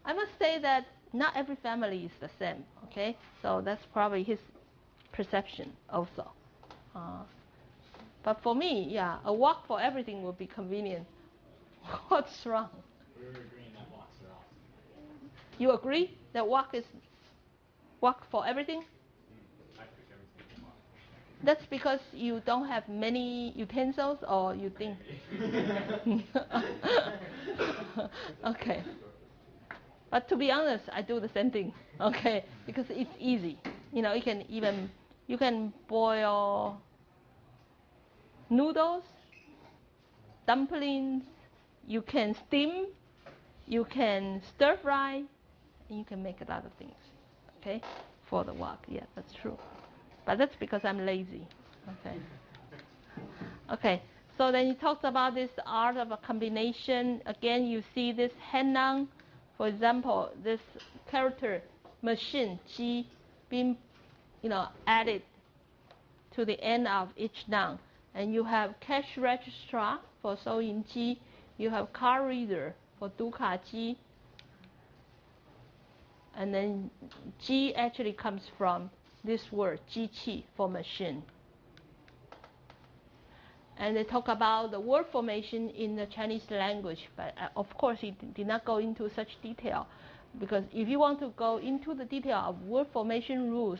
must say that not every family is the same. Okay, so that's probably his perception also. But for me, yeah, a wok for everything would be convenient. What's wrong? We're agreeing that woks are awesome. You agree that wok for everything? I pick everything in wok. That's because you don't have many utensils, or you think? Okay. But to be honest, I do the same thing. Okay, because it's easy. You can boil noodles, dumplings. You can steam. You can stir fry. And you can make a lot of things. Okay, for the wok. Yeah, that's true. But that's because I'm lazy. Okay. Okay. So then he talks about this art of a combination. Again, you see this henang. For example, this character machine, 机, being added to the end of each noun. And you have cash register for 收银机. You have card reader for 读卡机. And then 机 actually comes from this word, 机器, for machine. And they talk about the word formation in the Chinese language, but of course he did not go into such detail, because if you want to go into the detail of word formation rules,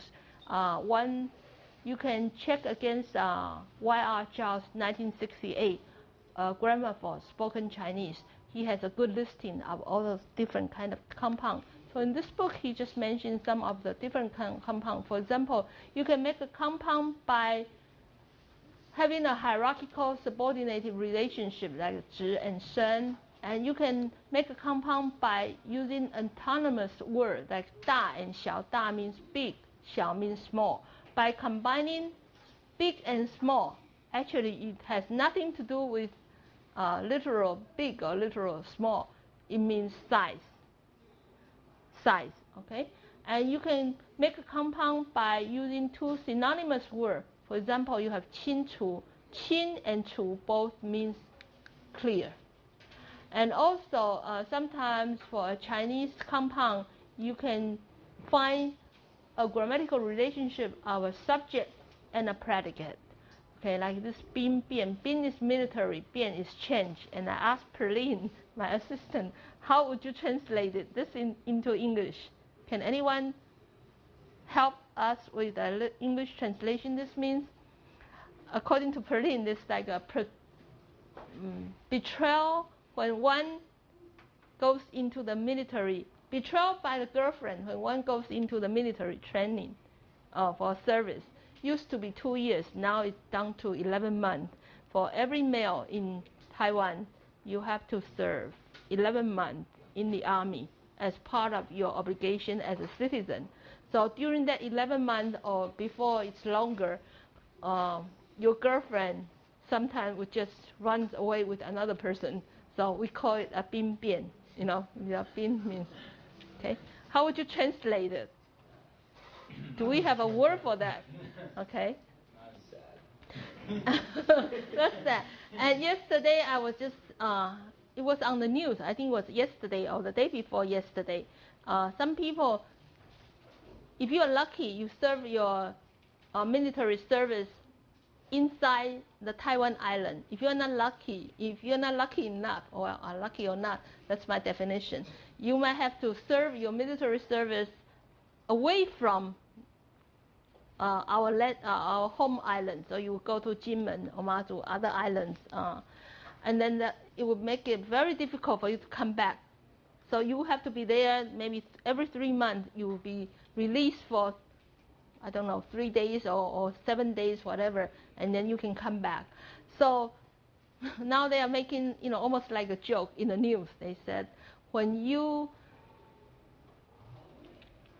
you can check against Y.R. Zhao's 1968 Grammar for Spoken Chinese. He has a good listing of all those different kind of compounds. So in this book, he just mentioned some of the different compounds. For example, you can make a compound by having a hierarchical subordinated relationship like 直 and 生, and you can make a compound by using autonomous words like 大 and 小. 大 means big, 小 means small. By combining big and small, actually it has nothing to do with literal big or literal small. It means size. Okay? And you can make a compound by using 2 synonymous words For example, you have 清楚. Qin and 楚 both means clear. And also, sometimes for a Chinese compound, you can find a grammatical relationship of a subject and a predicate. Okay, like this bin bian. Bin is military, bian is change. And I asked Perlin, my assistant, how would you translate this into English? Can anyone help us with the English translation? This means, according to Perlin, this is like a betrayal when one goes into the military. Betrayal by the girlfriend when one goes into the military training for service. Used to be 2 years, now it's down to 11 months. For every male in Taiwan, you have to serve 11 months in the army as part of your obligation as a citizen. So during that 11 months or before it's longer, your girlfriend sometimes would just run away with another person. So we call it a bin bian, you know, bin means, okay? How would you translate it? Do we have a word for that? Okay. That's that. And yesterday I was just, it was on the news. I think it was yesterday or the day before yesterday. Some people, if you are lucky, you serve your military service inside the Taiwan island. If you're not lucky enough, or are lucky or not, that's my definition. You might have to serve your military service away from our home island. So you go to Jinmen or Mazu, other islands, and then it would make it very difficult for you to come back. So you have to be there maybe every 3 months. You will be released for, I don't know, 3 days or 7 days, whatever, and then you can come back. So now they are making, you know, almost like a joke in the news. They said, when you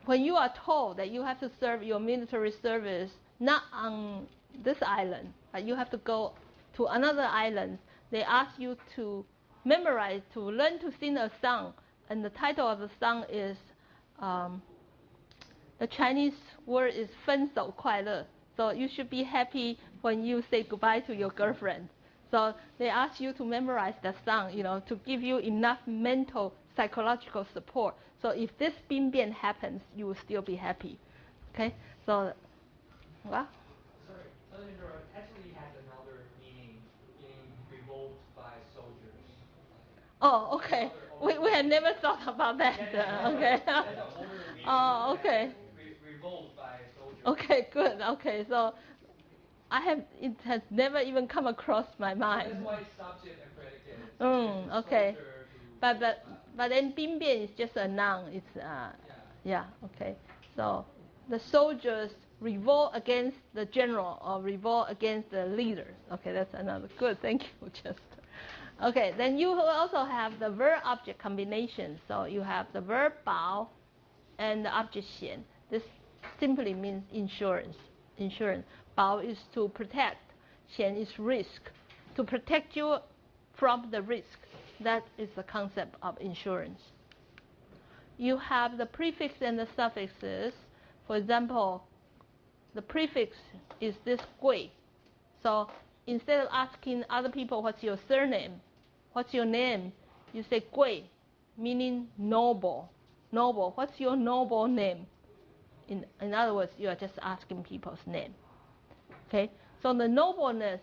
are told that you have to serve your military service not on this island, but you have to go to another island, they ask you to memorize, to learn to sing a song, and the title of the song is, the Chinese word is 分手快乐. So you should be happy when you say goodbye to your girlfriend. So they ask you to memorize the song, you know, to give you enough mental, psychological support. So if this bin bian happens, you will still be happy. Okay? So, what? Sorry, actually has another meaning, being revolted by soldiers. Oh, okay. We had never thought about that. Okay. Oh, okay. Revolted by soldiers. Okay, good. Okay, so it has never even come across my mind. That's why subject and predicate. Okay. But then bin bian is just a noun. It's yeah. Okay. So the soldiers revolt against the general or revolt against the leaders. Okay, that's another. Good. Thank you, Chester. Okay, then you also have the verb-object combination. So you have the verb 保 and the object 险. This simply means insurance. Insurance. 保 is to protect. 险 is risk. To protect you from the risk. That is the concept of insurance. You have the prefix and the suffixes. For example, the prefix is this 贵. So instead of asking other people what's your surname, what's your name, you say 贵, meaning noble. Noble. What's your noble name? In other words, you are just asking people's name. Okay? So the nobleness,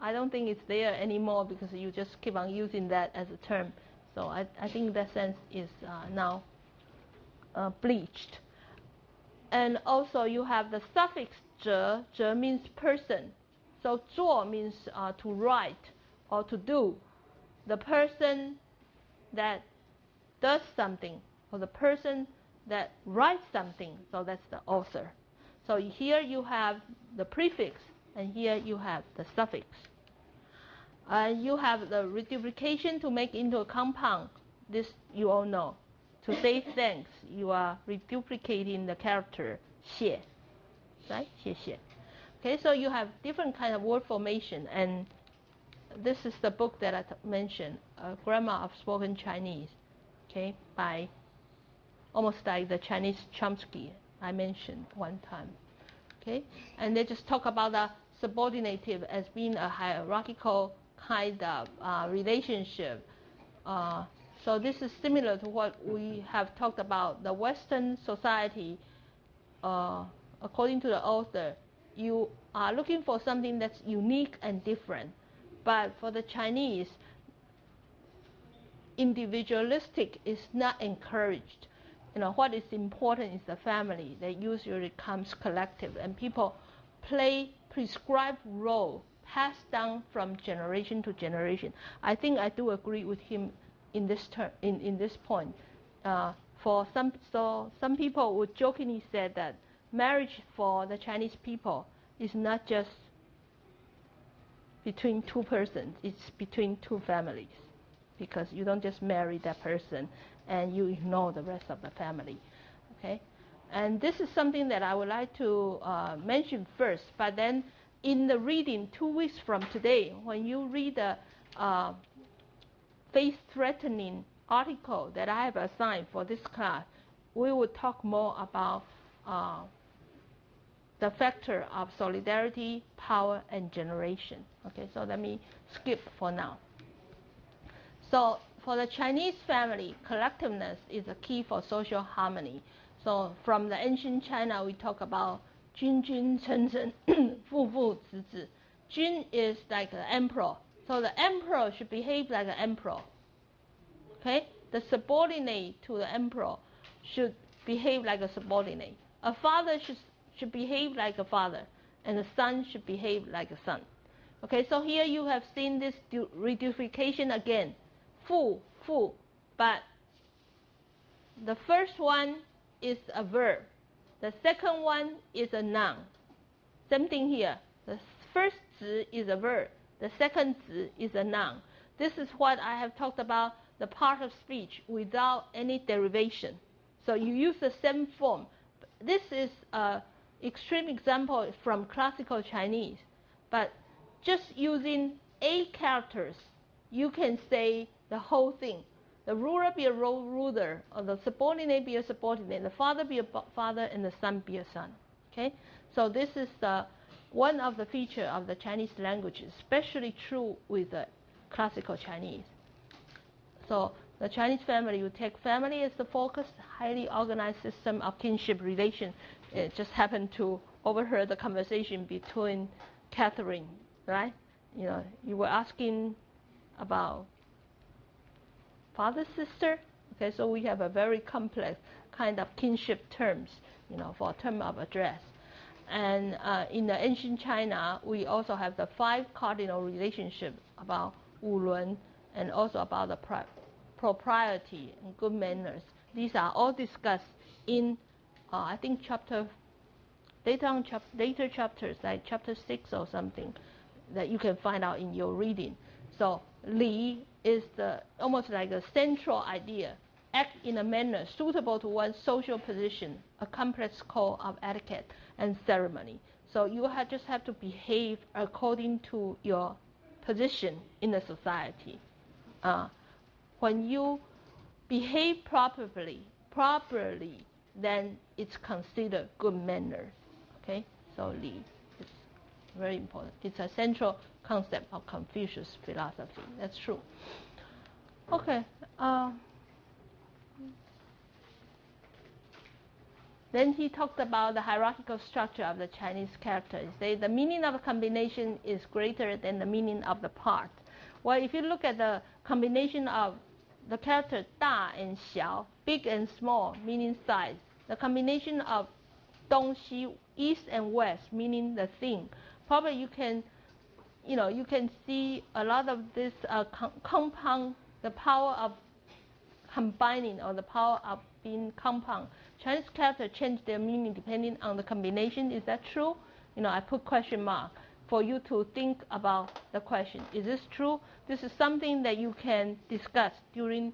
I don't think it's there anymore because you just keep on using that as a term. So I think that sense is now bleached. And also you have the suffix 者. 者 means person. So 做 means to write or to do. The person that does something or the person that writes something. So that's the author. So here you have the prefix and here you have the suffix. You have the reduplication to make into a compound. This you all know. To say thanks, you are reduplicating the character 谢, right? 谢谢. Okay, so you have different kind of word formation, and this is the book that I mentioned, Grammar of Spoken Chinese, okay, by almost like the Chinese Chomsky I mentioned one time. Okay, and they just talk about the subordinative as being a hierarchical kind of relationship. So this is similar to what we have talked about the Western society. According to the author, you are looking for something that's unique and different. But for the Chinese, individualistic is not encouraged. What is important is the family that usually comes collective, and people play prescribed role passed down from generation to generation. I think I do agree with him in this in this point. For some people would jokingly say that marriage for the Chinese people is not just between two persons, it's between two families, because you don't just marry that person and you ignore the rest of the family. Okay, and this is something that I would like to mention first. But then in the reading 2 weeks from today, when you read the faith-threatening article that I have assigned for this class, we will talk more about the factor of solidarity, power, and generation. Okay, so let me skip for now. So for the Chinese family, collectiveness is a key for social harmony. So from the ancient China, we talk about 君君臣臣父父子子. Jun is like the emperor. So the emperor should behave like an emperor. Okay? The subordinate to the emperor should behave like a subordinate. A father should behave like a father, and a son should behave like a son. Okay, so here you have seen this reduplication again. Fu, but the first one is a verb. The second one is a noun. Same thing here. The first zi is a verb. The second zi is a noun. This is what I have talked about, the part of speech without any derivation. So you use the same form. This is an extreme example from classical Chinese. But just using 8 characters, you can say the whole thing. The ruler be a ruler, or the subordinate be a subordinate, the father be a father, and the son be a son. Okay? So this is one of the features of the Chinese language, especially true with the classical Chinese. So the Chinese family, you take family as the focus, highly organized system of kinship relation. It just happened to overhear the conversation between Catherine, right? You were asking about father, sister. Okay, so we have a very complex kind of kinship terms, for a term of address. And in the ancient China, we also have the 5 cardinal relationships about 五伦, and also about the propriety and good manners. These are all discussed in, I think, later chapters, like chapter 6 or something, that you can find out in your reading. So Li is almost like a central idea. Act in a manner suitable to one's social position, a complex code of etiquette and ceremony. So you just have to behave according to your position in the society. When you behave properly, then it's considered good manners. Okay, so Li is very important. It's a central concept of Confucius philosophy. That's true. Okay. Then he talked about the hierarchical structure of the Chinese character. He said the meaning of a combination is greater than the meaning of the part. Well, if you look at the combination of the character 大 and 小, big and small, meaning size, the combination of 东西, east and west, meaning the thing, probably you can see a lot of this compound, the power of combining, or the power of being compound. Chinese characters change their meaning depending on the combination. Is that true? I put question mark for you to think about the question. Is this true? This is something that you can discuss during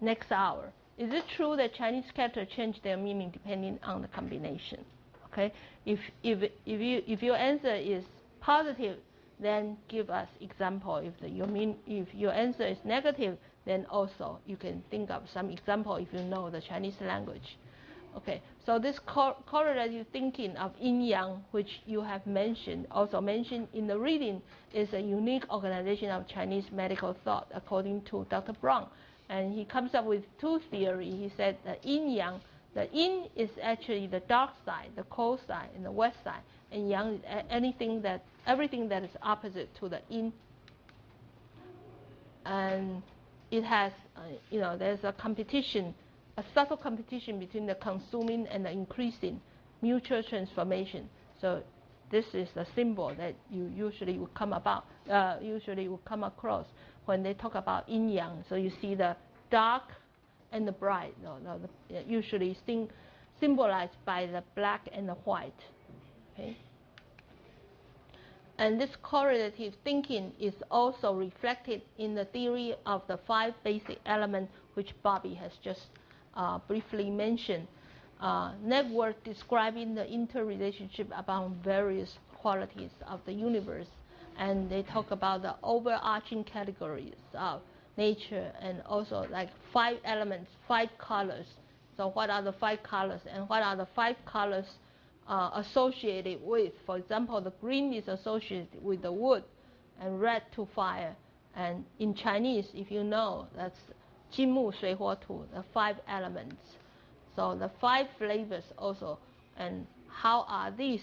next hour. Is it true that Chinese characters change their meaning depending on the combination? Okay. If your answer is positive, then give us example. If your answer is negative, then also you can think of some example if you know the Chinese language. Okay, so this correlative thinking of yin-yang, which you have mentioned, also mentioned in the reading, is a unique organization of Chinese medical thought, according to Dr. Brown. And he comes up with two theories. He said the yin-yang, the yin is actually the dark side, the cold side, and the wet side, and yang is everything that is opposite to the yin. And it has, there's a competition, a subtle competition between the consuming and the increasing mutual transformation. So this is a symbol that you usually would come across when they talk about yin-yang. So you see the dark and the bright, usually symbolized by the black and the white. Okay. And this correlative thinking is also reflected in the theory of the 5 basic elements, which Bobby has just briefly mentioned. Network describing the interrelationship among various qualities of the universe. And they talk about the overarching categories of nature, and also like 5 elements, 5 colors. So what are the 5 colors, and what are the 5 colors associated with? For example, the green is associated with the wood, and red to fire. And in Chinese, if you know, that's 金木水火土, the 5 elements. So the 5 flavors also, and how are these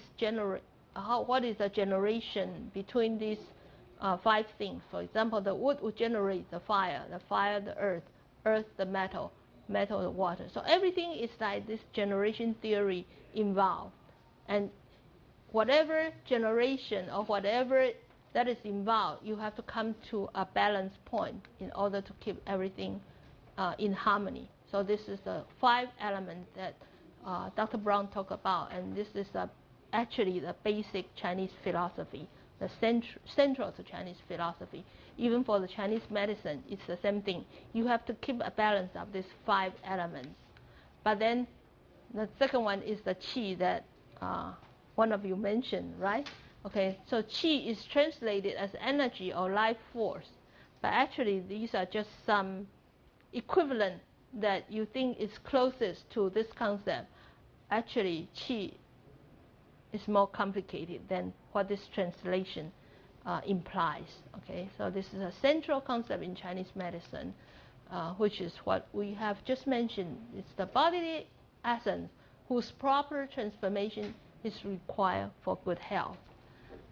what is the generation between these 5 things? For example, the wood would generate the fire the earth the metal the water. So everything is like this generation theory involved. And whatever generation or whatever that is involved, you have to come to a balance point in order to keep everything in harmony. So this is the 5 elements that Dr. Brown talked about, and this is actually the basic Chinese philosophy, the central to Chinese philosophy. Even for the Chinese medicine, it's the same thing. You have to keep a balance of these 5 elements. But then the second one is the qi that one of you mentioned, right? Okay, so qi is translated as energy or life force, but actually these are just some equivalent that you think is closest to this concept. Actually, qi is more complicated than what this translation implies. Okay, so this is a central concept in Chinese medicine, which is what we have just mentioned. It's the bodily essence whose proper transformation is required for good health.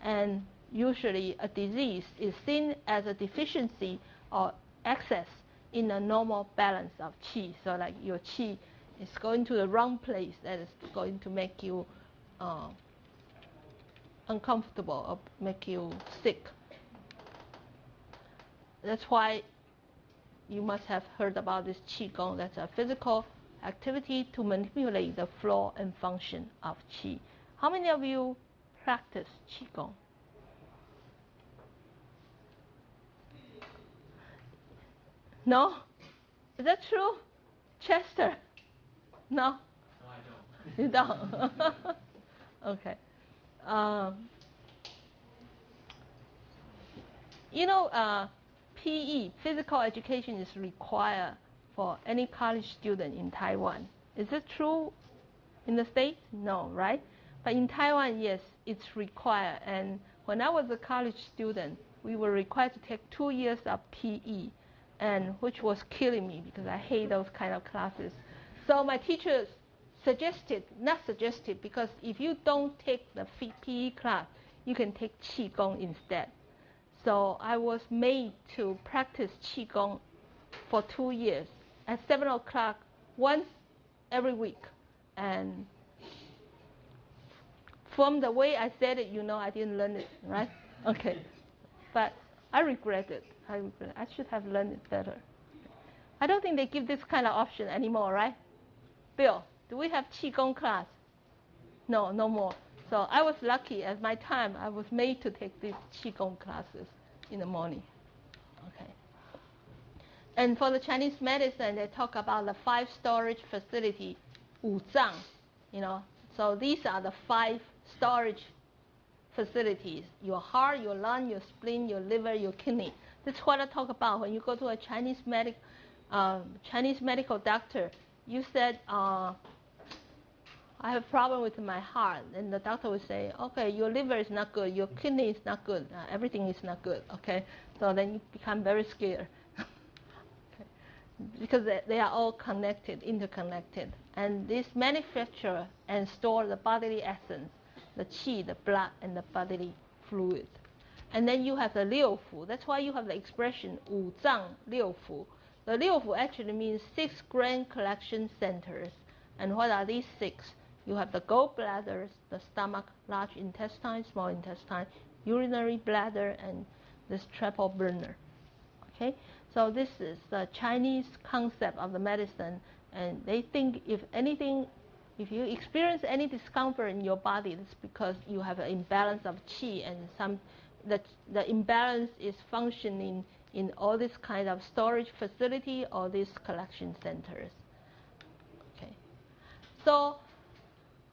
And usually a disease is seen as a deficiency or excess in a normal balance of qi. So like your qi is going to the wrong place, that is going to make you uncomfortable or make you sick. That's why you must have heard about this qigong. That's a physical activity to manipulate the flow and function of qi. How many of you practice qigong? No? Is that true? Chester? No? No, I don't. You don't? Okay. PE, physical education, is required for any college student in Taiwan. Is it true in the States? No, right? But in Taiwan, yes, it's required. And when I was a college student, we were required to take 2 years of PE, and which was killing me because I hate those kind of classes. So my teachers not suggested, because if you don't take the PE class, you can take Qigong instead. So I was made to practice Qigong for 2 years at 7 o'clock once every week. And from the way I said it, I didn't learn it, right? Okay. But I regret it. I should have learned it better. I don't think they give this kind of option anymore, right? Bill, do we have Qigong class? No, no more. So I was lucky. At my time, I was made to take these Qigong classes in the morning. Okay. And for the Chinese medicine, they talk about the 5 storage facility, 5脏, So these are the 5 storage facilities: your heart, your lung, your spleen, your liver, your kidney. That's what I talk about when you go to a Chinese medical doctor. You said, I have a problem with my heart, and the doctor will say, okay, your liver is not good, your kidney is not good, everything is not good, okay? So then you become very scared. Okay. Because they are all connected, interconnected. And this manufacture and store the bodily essence, the qi, the blood, and the bodily fluid. And then you have the 六腑. That's why you have the expression 五脏六腑. The 六腑 actually means 6 grand collection centers. And what are these 6? You have the gallbladders, the stomach, large intestine, small intestine, urinary bladder, and this triple burner. Okay? So this is the Chinese concept of the medicine. And they think if you experience any discomfort in your body, it's because you have an imbalance of qi, and the imbalance is functioning in all this kind of storage facility or these collection centers. Okay. So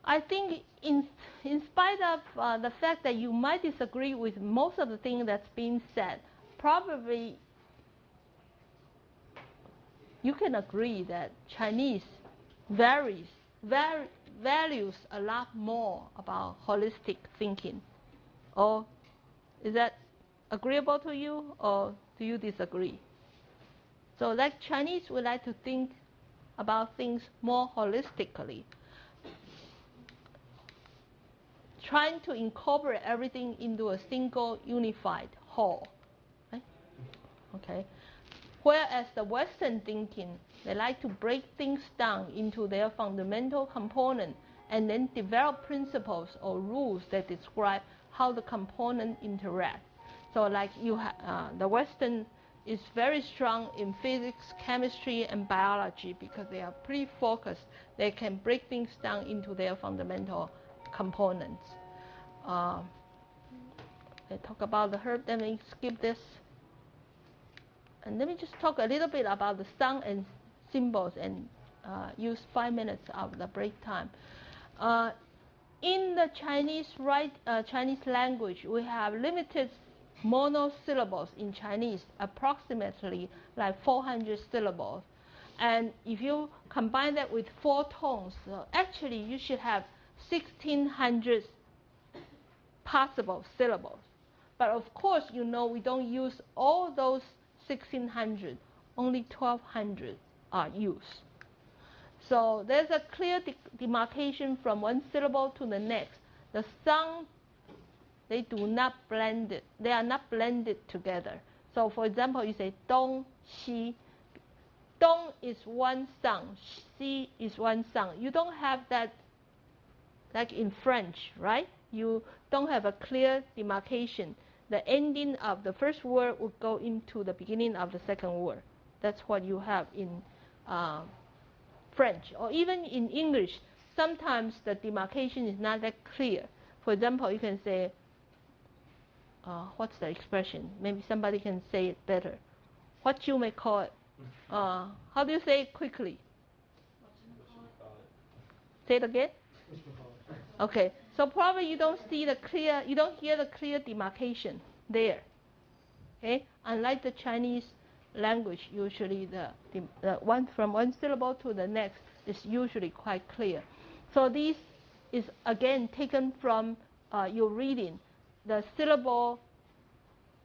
I think in spite of the fact that you might disagree with most of the things that's being said, probably you can agree that Chinese values a lot more about holistic thinking. Or is that agreeable to you, or do you disagree? So like Chinese would like to think about things more holistically, trying to incorporate everything into a single unified whole. Right? Okay. Whereas the Western thinking, they like to break things down into their fundamental component and then develop principles or rules that describe how the component interact. So like the Western is very strong in physics, chemistry, and biology because they are pretty focused. They can break things down into their fundamental components. They talk about the herb, let me skip this. And let me just talk a little bit about the sound and symbols and use 5 minutes of the break time. In the Chinese language, we have limited monosyllables in Chinese, approximately like 400 syllables. And if you combine that with 4 tones, actually you should have 1,600 possible syllables. But of course, you know we don't use all those 1,600, only 1,200 are used. So there's a clear demarcation from one syllable to the next. The sound, they do not blend it. They are not blended together. So for example, you say dong, xi. Dong is one sound, xi is one sound. You don't have that like in French, right? You don't have a clear demarcation. The ending of the first word would go into the beginning of the second word. That's what you have in French. Or even in English, sometimes the demarcation is not that clear. For example, you can say, what's the expression? Maybe somebody can say it better. What you may call it. How do you say it quickly? Say it again? Okay, so probably you don't hear the clear demarcation there. Okay, unlike the Chinese language, usually the one from one syllable to the next is usually quite clear. So this is again taken from your reading. The syllable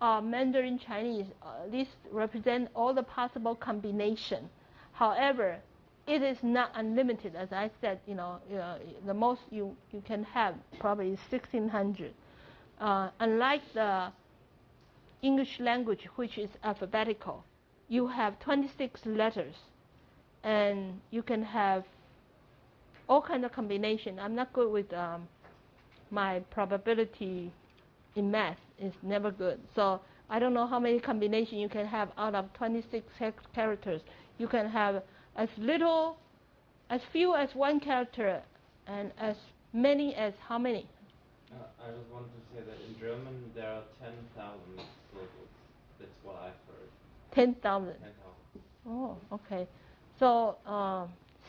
Mandarin Chinese, this represent all the possible combination. However, it is not unlimited. As I said, the most you can have probably is 1,600. Unlike the English language, which is alphabetical, you have 26 letters, and you can have all kinds of combination. I'm not good with my probability in math. It's never good. So I don't know how many combinations you can have out of 26 characters. You can have as few as one character, and as many as how many? I just wanted to say that in German there are 10,000 syllables. That's what I've heard. 10,000. 10,000. Oh, okay. So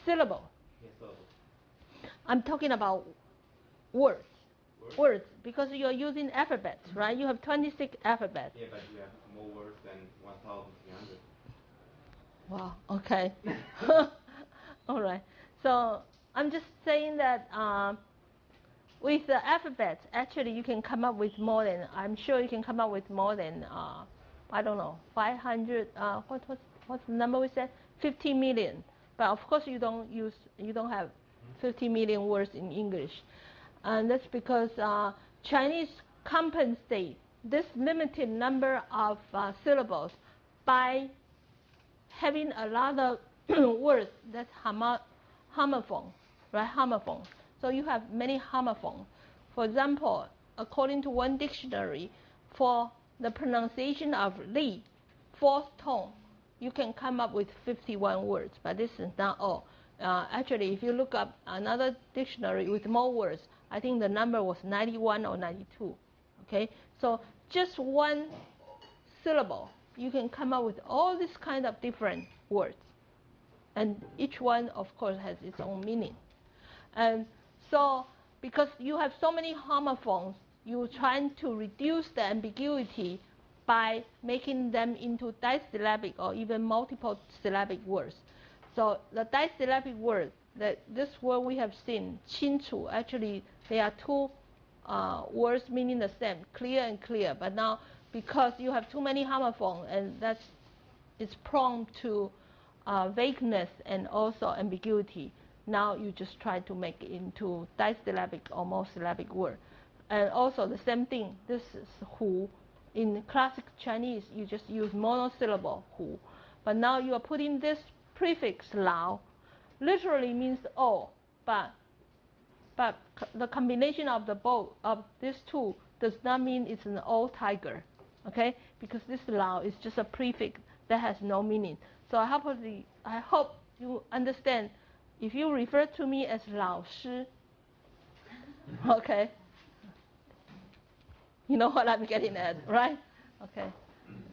syllable. Yes, syllables. I'm talking about words. Words, because you're using alphabets, right? You have 26 alphabets. Yeah, but you have more words than 1,300. Wow, okay. All right. So I'm just saying that with the alphabet, actually you can come up with more than, I'm sure you can come up with more than, I don't know, 500, what's the number we said? 50 million. But of course you don't have 50 million words in English. And that's because Chinese compensate this limited number of syllables by having a lot of words that's homophone, right? Homophone. So you have many homophones. For example, according to one dictionary, for the pronunciation of li, fourth tone, you can come up with 51 words, but this is not all. Actually, if you look up another dictionary with more words, I think the number was 91 or 92. Okay, so just one syllable, you can come up with all these kind of different words, and each one, of course, has its own meaning. And so, because you have so many homophones, you're trying to reduce the ambiguity by making them into disyllabic or even multiple syllabic words. So the disyllabic word, this word we have seen, 清楚, actually there are two words meaning the same, clear and clear. But now, because you have too many homophones, and it's prone to vagueness and also ambiguity, now you just try to make it into disyllabic or monosyllabic word. And also the same thing, this is hu. In classic Chinese, you just use monosyllable hu. But now you are putting this prefix lao, literally means all, but the combination of the both of these two does not mean it's an all tiger, okay? Because this lao is just a prefix that has no meaning. So I hope you understand. If you refer to me as 老师, okay, you know what I'm getting at, right? Okay,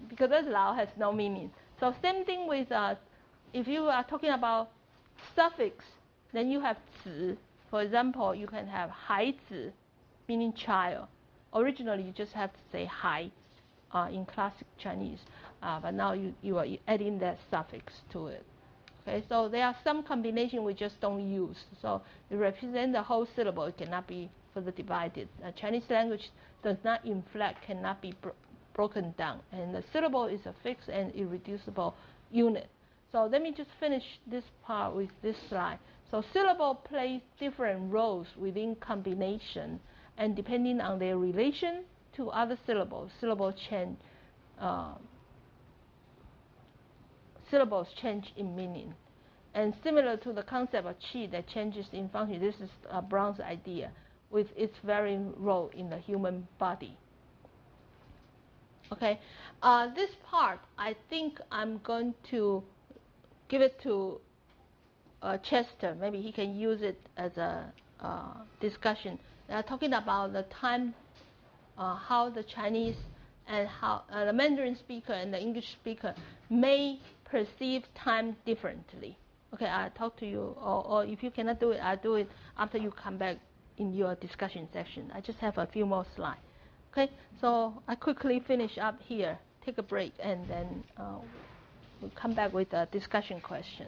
because this 老 has no meaning. So same thing with if you are talking about suffix, then you have 子. For example, you can have 孩子, meaning child. Originally, you just have to say 孩 in classic Chinese, but now you are adding that suffix to it. Okay, so there are some combination we just don't use. So it represents the whole syllable. It cannot be further divided. Chinese language does not inflect, cannot be broken down. And the syllable is a fixed and irreducible unit. So let me just finish this part with this slide. So syllable plays different roles within combination, and depending on their relation to other syllables, syllables change in meaning. And similar to the concept of qi that changes in function, this is Brown's idea with its varying role in the human body. Okay, this part, I think I'm going to give it to Chester. Maybe he can use it as a discussion. Talking about the time, how the Chinese and how the Mandarin speaker and the English speaker may perceive time differently. Okay, I'll talk to you, or if you cannot do it, I'll do it after you come back in your discussion section. I just have a few more slides. Okay, so I quickly finish up here, take a break, and then we'll come back with a discussion question.